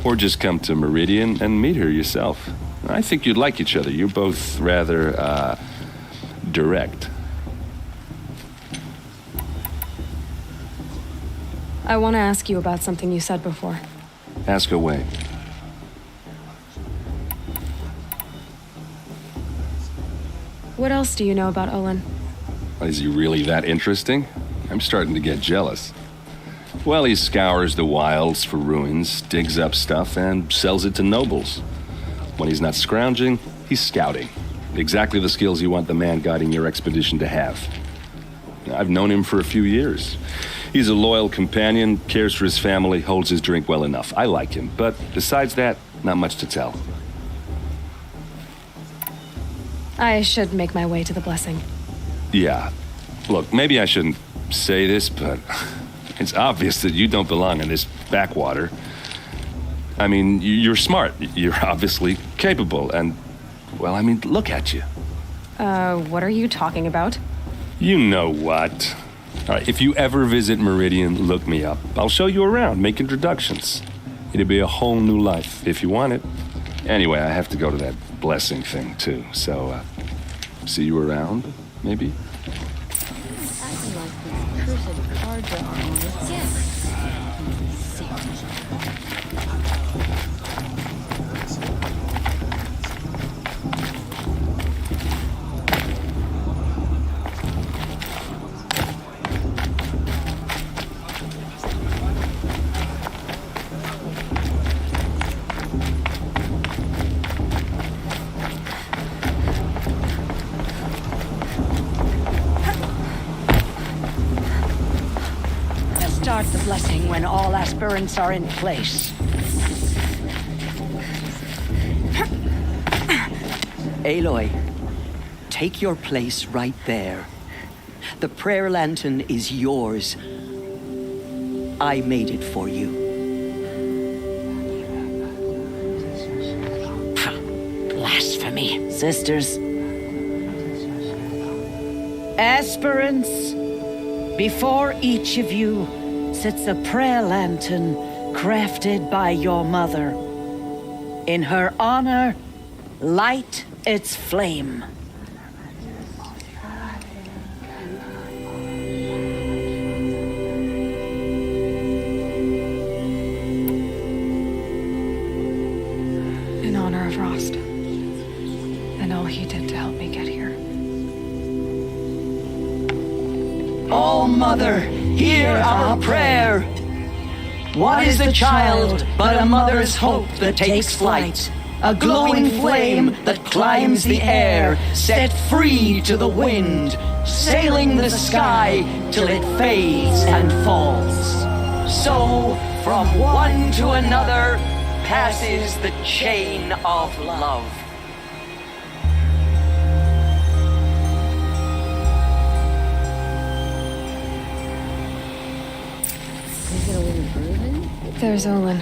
Or just come to Meridian and meet her yourself. I think you'd like each other. You're both rather, direct. I want to ask you about something you said before. Ask away. What else do you know about Olin? Is he really that interesting? I'm starting to get jealous. Well, he scours the wilds for ruins, digs up stuff, and sells it to nobles. When he's not scrounging, he's scouting. Exactly the skills you want the man guiding your expedition to have. I've known him for a few years. He's a loyal companion, cares for his family, holds his drink well enough. I like him, but besides that, not much to tell. I should make my way to the blessing. Yeah. Look, maybe I shouldn't say this, but it's obvious that you don't belong in this backwater. I mean, you're smart. You're obviously capable, and, well, I mean, look at you. What are you talking about? You know what. All right, if you ever visit Meridian, look me up. I'll show you around, make introductions. It'll be a whole new life, if you want it. Anyway, I have to go to that blessing thing, too. So, see you around, maybe? Acting like this cursed Karja armor. Yes. Start the blessing when all aspirants are in place. Aloy, take your place right there. The prayer lantern is yours. I made it for you. Blasphemy, sisters. Aspirants, before each of you sits a prayer lantern crafted by your mother. In her honor, light its flame. In honor of Rost. And all he did to help me get here. Oh, Mother, hear our prayer. What is the child but a mother's hope that takes flight? A glowing flame that climbs the air, set free to the wind, sailing the sky till it fades and falls. So, from one to another, passes the chain of love. Is it Olin proven? There's Olin.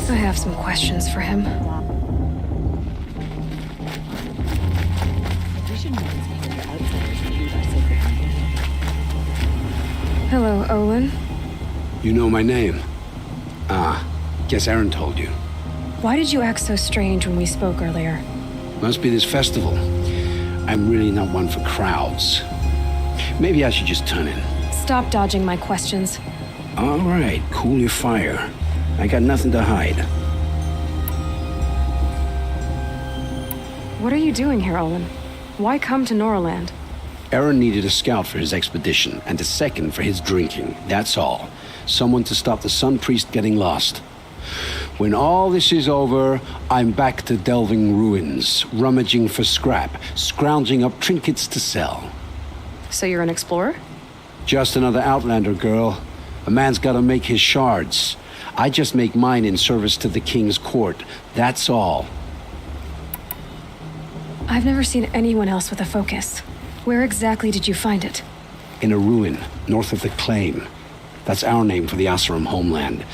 I have some questions for him. Hello, Olin. You know my name? Ah, guess Aaron told you. Why did you act so strange when we spoke earlier? Must be this festival. I'm really not one for crowds. Maybe I should just turn in. Stop dodging my questions. All right, cool your fire. I got nothing to hide. What are you doing here, Olin? Why come to Noraland? Aaron needed a scout for his expedition, and a second for his drinking. That's all. Someone to stop the Sun Priest getting lost. When all this is over, I'm back to delving ruins, rummaging for scrap, scrounging up trinkets to sell. So you're an explorer? Just another Outlander, girl. A man's gotta make his shards. I just make mine in service to the King's court. That's all. I've never seen anyone else with a focus. Where exactly did you find it? In a ruin, north of the Claim. That's our name for the Oseram homeland.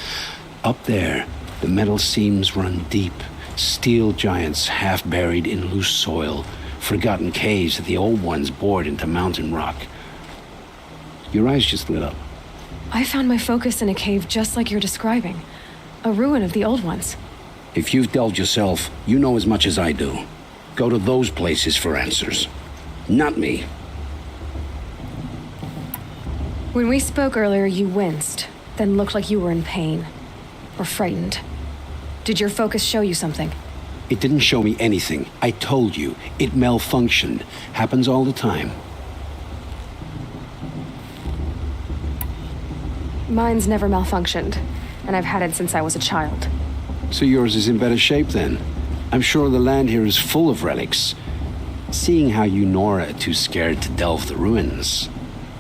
Up there, the metal seams run deep. Steel giants half buried in loose soil. Forgotten caves that the old ones bored into mountain rock. Your eyes just lit up. I found my focus in a cave just like you're describing. A ruin of the old ones. If you've delved yourself, you know as much as I do. Go to those places for answers. Not me. When we spoke earlier, you winced, then looked like you were in pain. Or frightened. Did your focus show you something? It didn't show me anything. I told you, it malfunctioned. Happens all the time. Mine's never malfunctioned, and I've had it since I was a child. So yours is in better shape then. I'm sure the land here is full of relics. Seeing how you Nora are too scared to delve the ruins.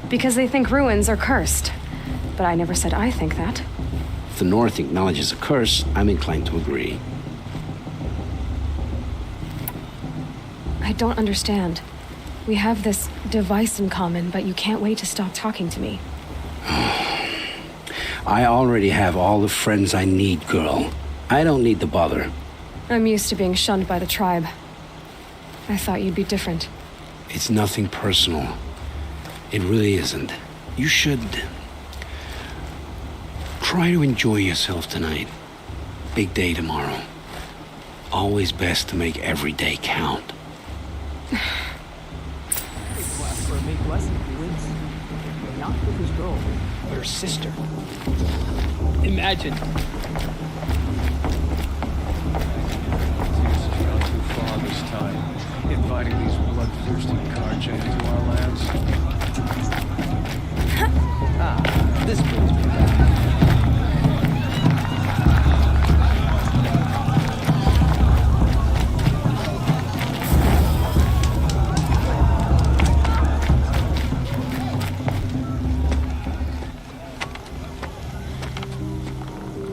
Because they think ruins are cursed. But I never said I think that. If the North acknowledges a curse, I'm inclined to agree. I don't understand. We have this device in common, but you can't wait to stop talking to me. I already have all the friends I need, girl. I don't need the bother. I'm used to being shunned by the tribe. I thought you'd be different. It's nothing personal. It really isn't. You should try to enjoy yourself tonight. Big day tomorrow. Always best to make every day count. Her sister. Imagine. Gone too far this time, inviting these bloodthirsty carjackers into our lands. This brings me back.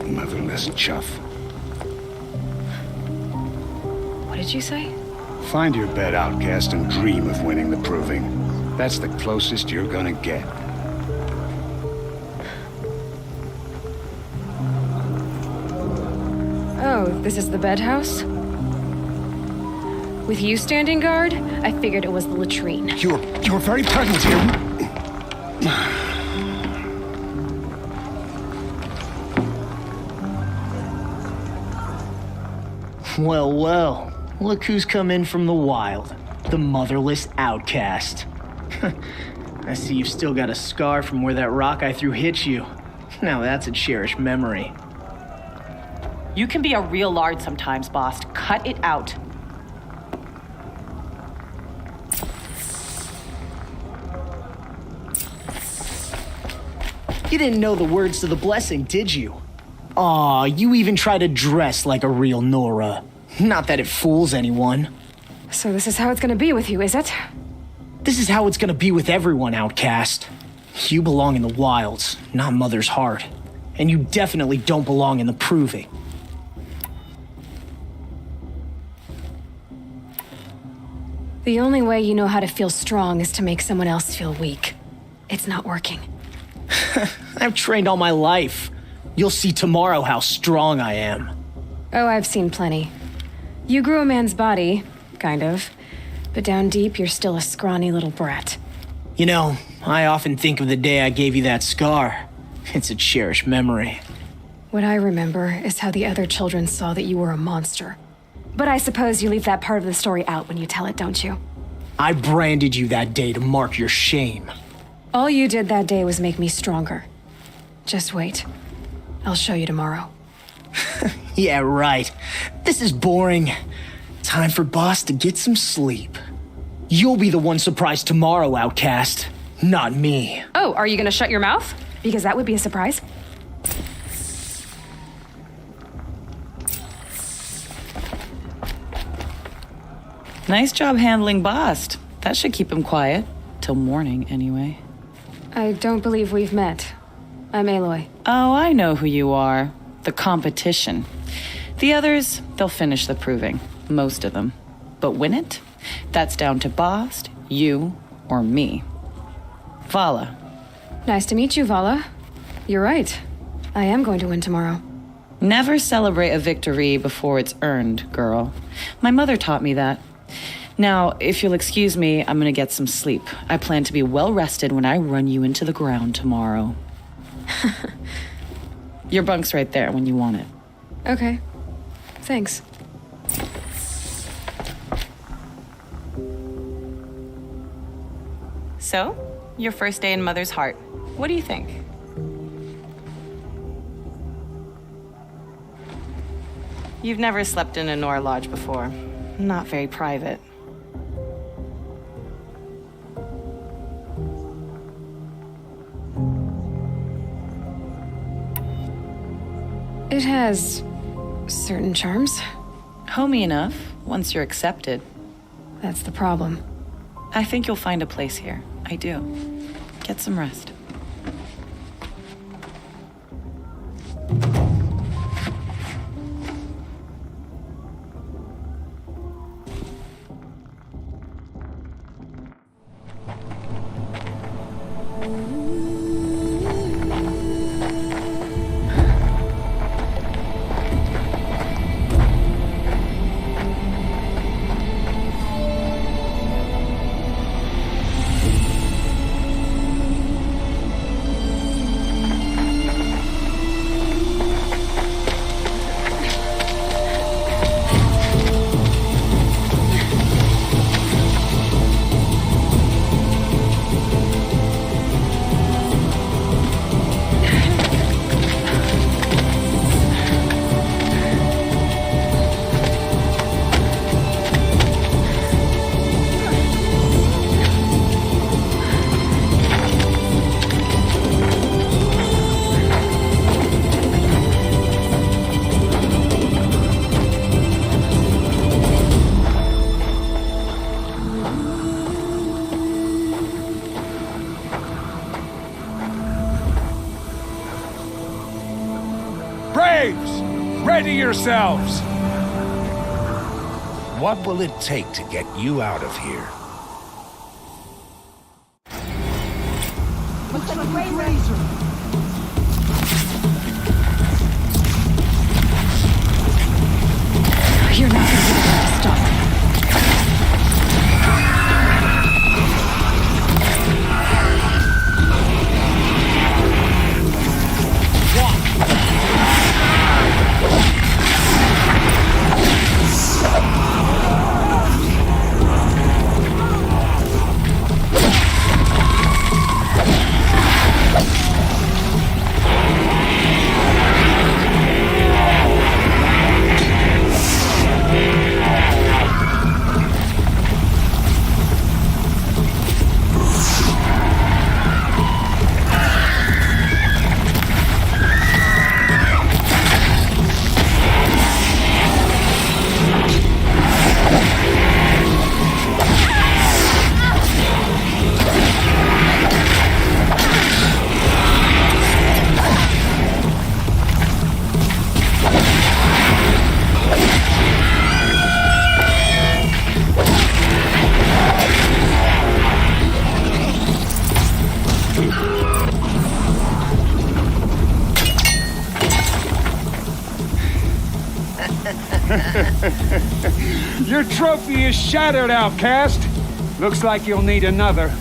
Motherless chuff. What did you say? Find your bed, outcast, and dream of winning the proving. That's the closest you're gonna get. Oh, this is the bedhouse? With you standing guard, I figured it was the latrine. Your very presence here. Well, well. Look who's come in from the wild. The motherless outcast. I see you've still got a scar from where that rock I threw hit you. Now that's a cherished memory. You can be a real lard sometimes, boss. Cut it out. You didn't know the words to the blessing, did you? Aw, you even try to dress like a real Nora. Not that it fools anyone. So this is how it's gonna be with you, is it? This is how it's gonna be with everyone, outcast. You belong in the wilds, not Mother's heart. And you definitely don't belong in the proving. The only way you know how to feel strong is to make someone else feel weak. It's not working. I've trained all my life. You'll see tomorrow how strong I am. Oh, I've seen plenty. You grew a man's body, kind of. But down deep, you're still a scrawny little brat. You know, I often think of the day I gave you that scar. It's a cherished memory. What I remember is how the other children saw that you were a monster. But I suppose you leave that part of the story out when you tell it, don't you? I branded you that day to mark your shame. All you did that day was make me stronger. Just wait. I'll show you tomorrow. Yeah, right. This is boring. Time for Boss to get some sleep. You'll be the one surprised tomorrow, outcast. Not me. Oh, are you gonna shut your mouth? Because that would be a surprise. Nice job handling Bast. That should keep him quiet. Till morning, anyway. I don't believe we've met. I'm Aloy. Oh, I know who you are. The competition. The others, they'll finish the proving. Most of them. But win it? That's down to Bast, you, or me. Vala. Nice to meet you, Vala. You're right. I am going to win tomorrow. Never celebrate a victory before it's earned, girl. My mother taught me that. Now, if you'll excuse me, I'm gonna get some sleep. I plan to be well rested when I run you into the ground tomorrow. Your bunk's right there when you want it. Okay. Thanks. So, your first day in Mother's heart. What do you think? You've never slept in a Nora lodge before. Not very private. It has certain charms. Homey enough, once you're accepted. That's the problem. I think you'll find a place here. I do. Get some rest. Ready yourselves! What will it take to get you out of here? Looks like a ray razor. You're not going to be able to stop. Your trophy is shattered, outcast. Looks like you'll need another.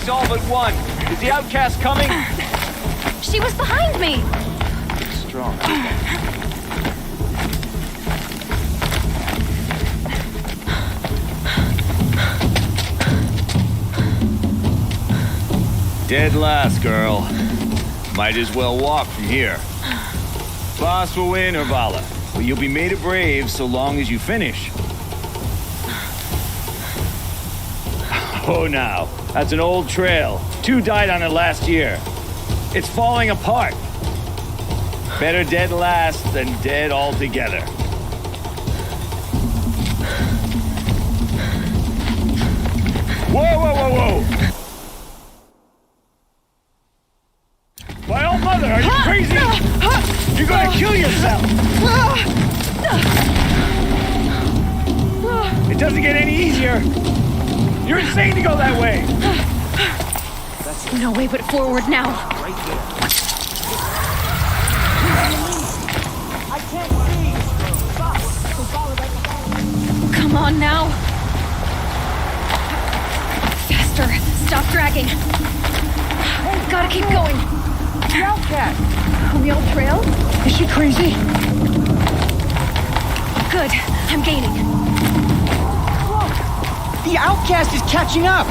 All but one. Is the outcast coming? She was behind me. Strong. Dead last, girl. Might as well walk from here. Boss will win, Urvala, but you'll be made a brave so long as you finish. Oh, now. That's an old trail. 2 died on it last year. It's falling apart. Better dead last than dead altogether. Whoa, whoa, whoa, whoa! My old mother, are you crazy? You're gonna kill yourself! It doesn't get any easier. You're insane to go that way! No way but forward now. Right there. I can't see! Come on now. Faster. Stop dragging. Gotta keep going. The outcast! On the old trail? Is she crazy? Good. I'm gaining. The outcast is catching up!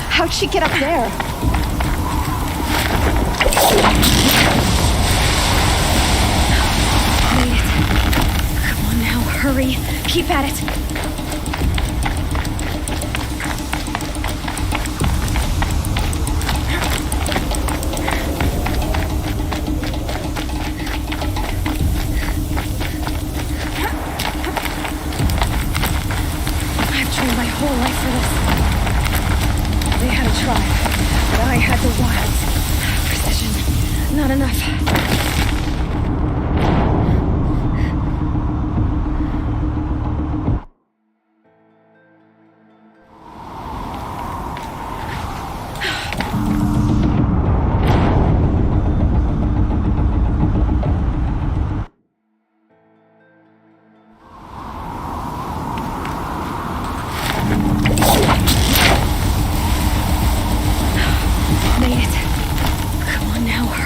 How'd she get up there? Made it. Come on now, hurry. Keep at it. Whole life for this. They had a tribe, but I had the wilds. Precision, not enough.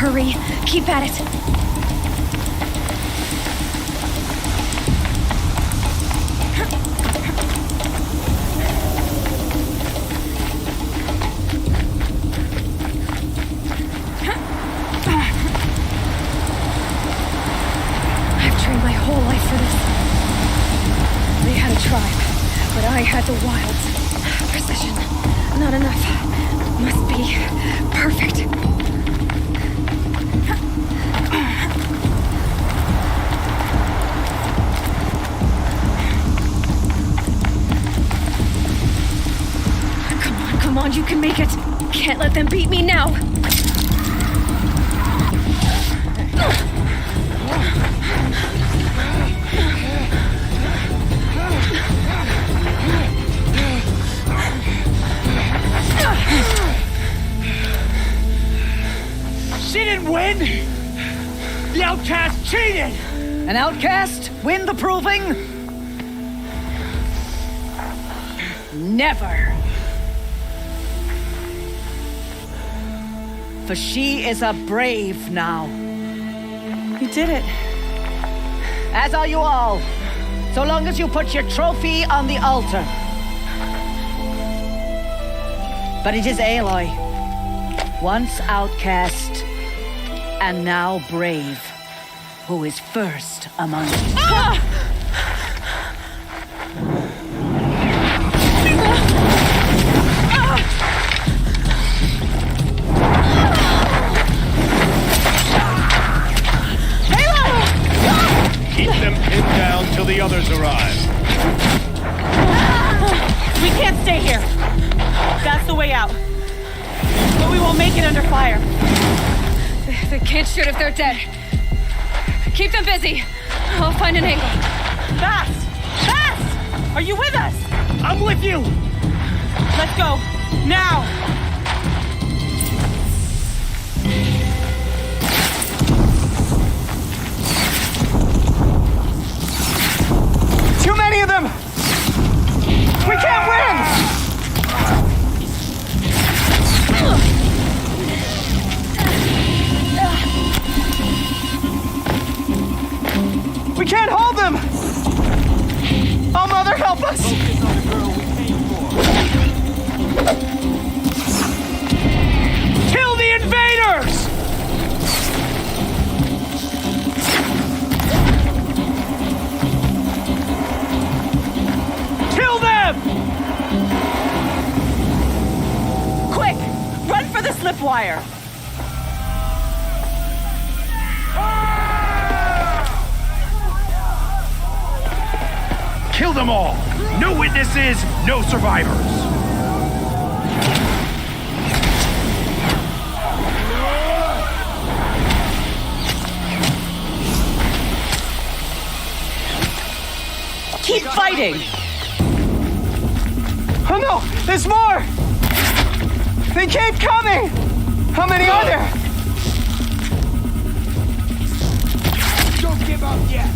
Hurry, keep at it. I've trained my whole life for this. They had a tribe, but I had the wilds. Precision, not enough. Must be perfect. Come on, you can make it. Can't let them beat me now. She didn't win! The outcast cheated! An outcast win the proving? Never. For she is a brave now. You did it. As are you all. So long as you put your trophy on the altar. But it is Aloy, once outcast and now brave, who is first among you. until the others arrive. We can't stay here. That's the way out. But we won't make it under fire. They can't shoot if they're dead. Keep them busy. I'll find an angle. Fast! Fast! Are you with us? I'm with you! Let's go. Now! Too many of them! We can't win! We can't hold them! Oh, Mother, help us! Kill the invaders! Kill them! Quick! Run for the slip wire! Kill them all! No witnesses, no survivors! Keep fighting! Oh no! There's more! They keep coming! How many are there? Don't give up yet!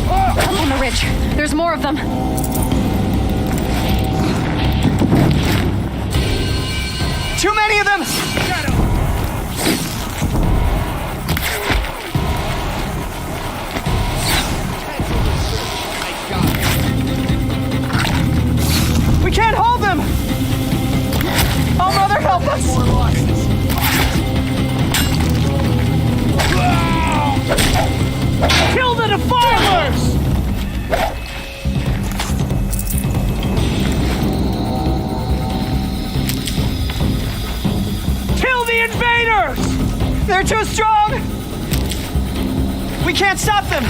Up on the ridge. There's more of them. Too many of them! We can't hold them! Oh, Mother, help us! Kill the defilers! Kill the invaders! They're too strong! We can't stop them!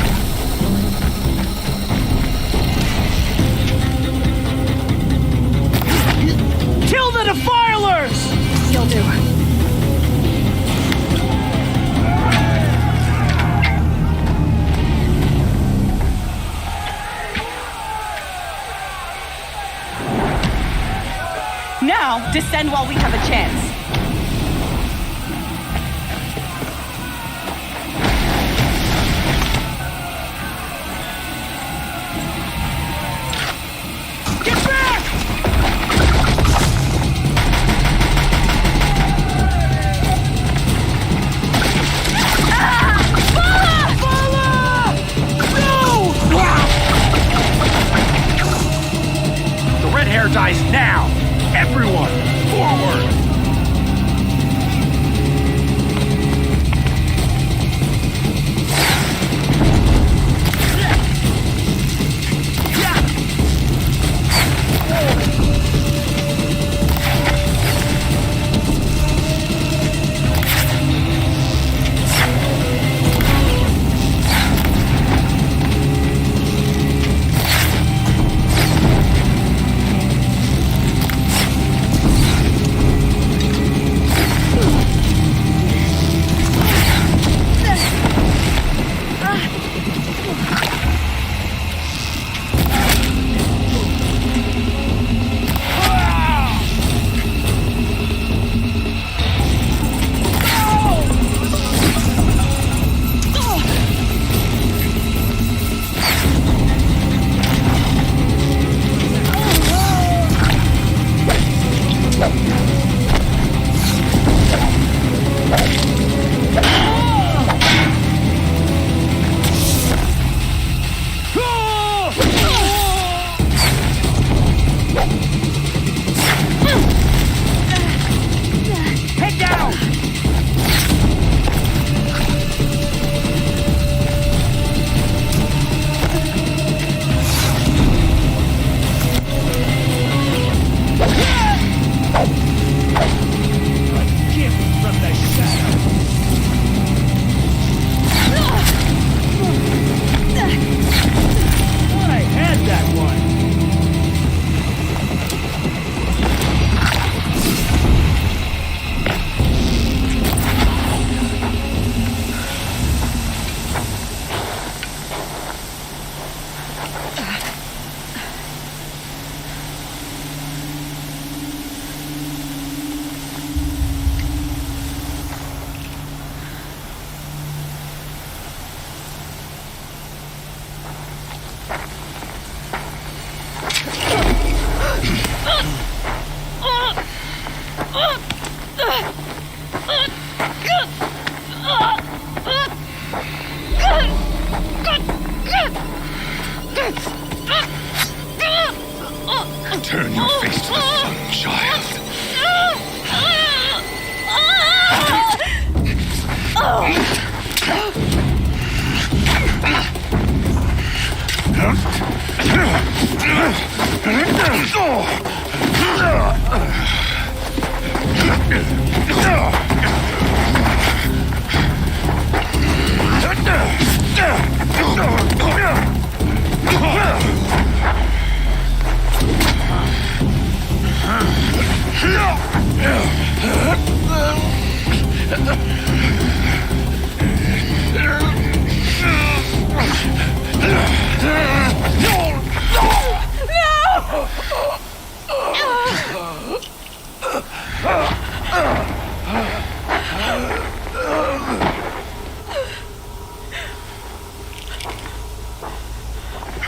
Kill the defilers! You'll do. Now, descend while we have a chance. Get back! The red hair dies now! Everyone, forward!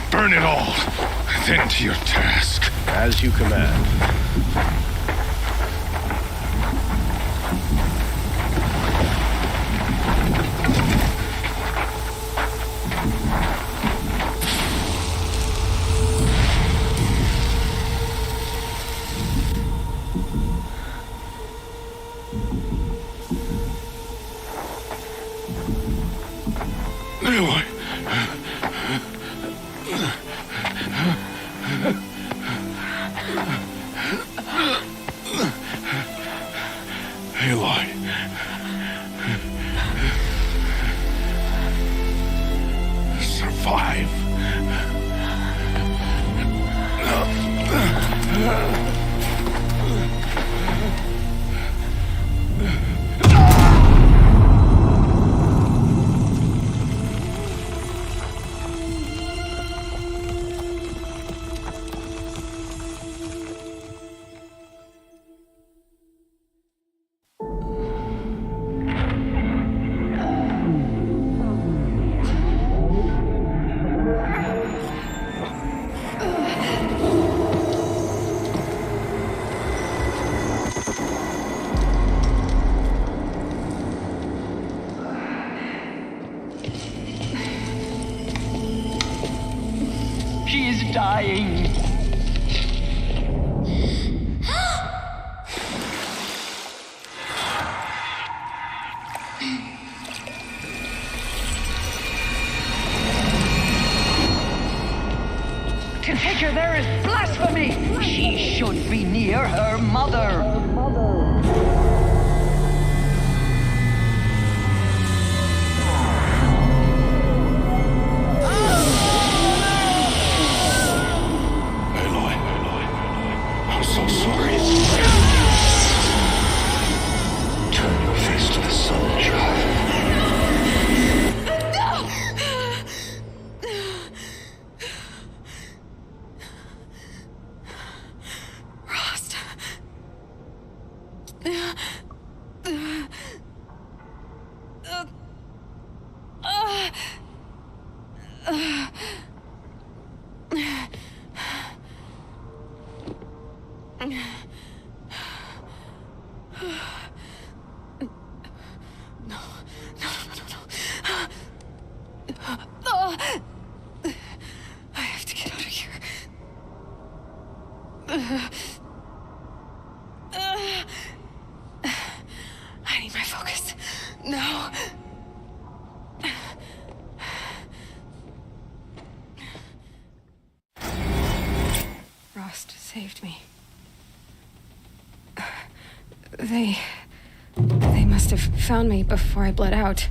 Burn it all, then to your task. As you command. Aloy. Aloy. Survive. She is dying. To take her there is blasphemy. She should be near her mother. I'm so sorry. Turn your face to the sun, child. I have to get out of here. I need my focus. No. Rost saved me. They must have found me before I bled out.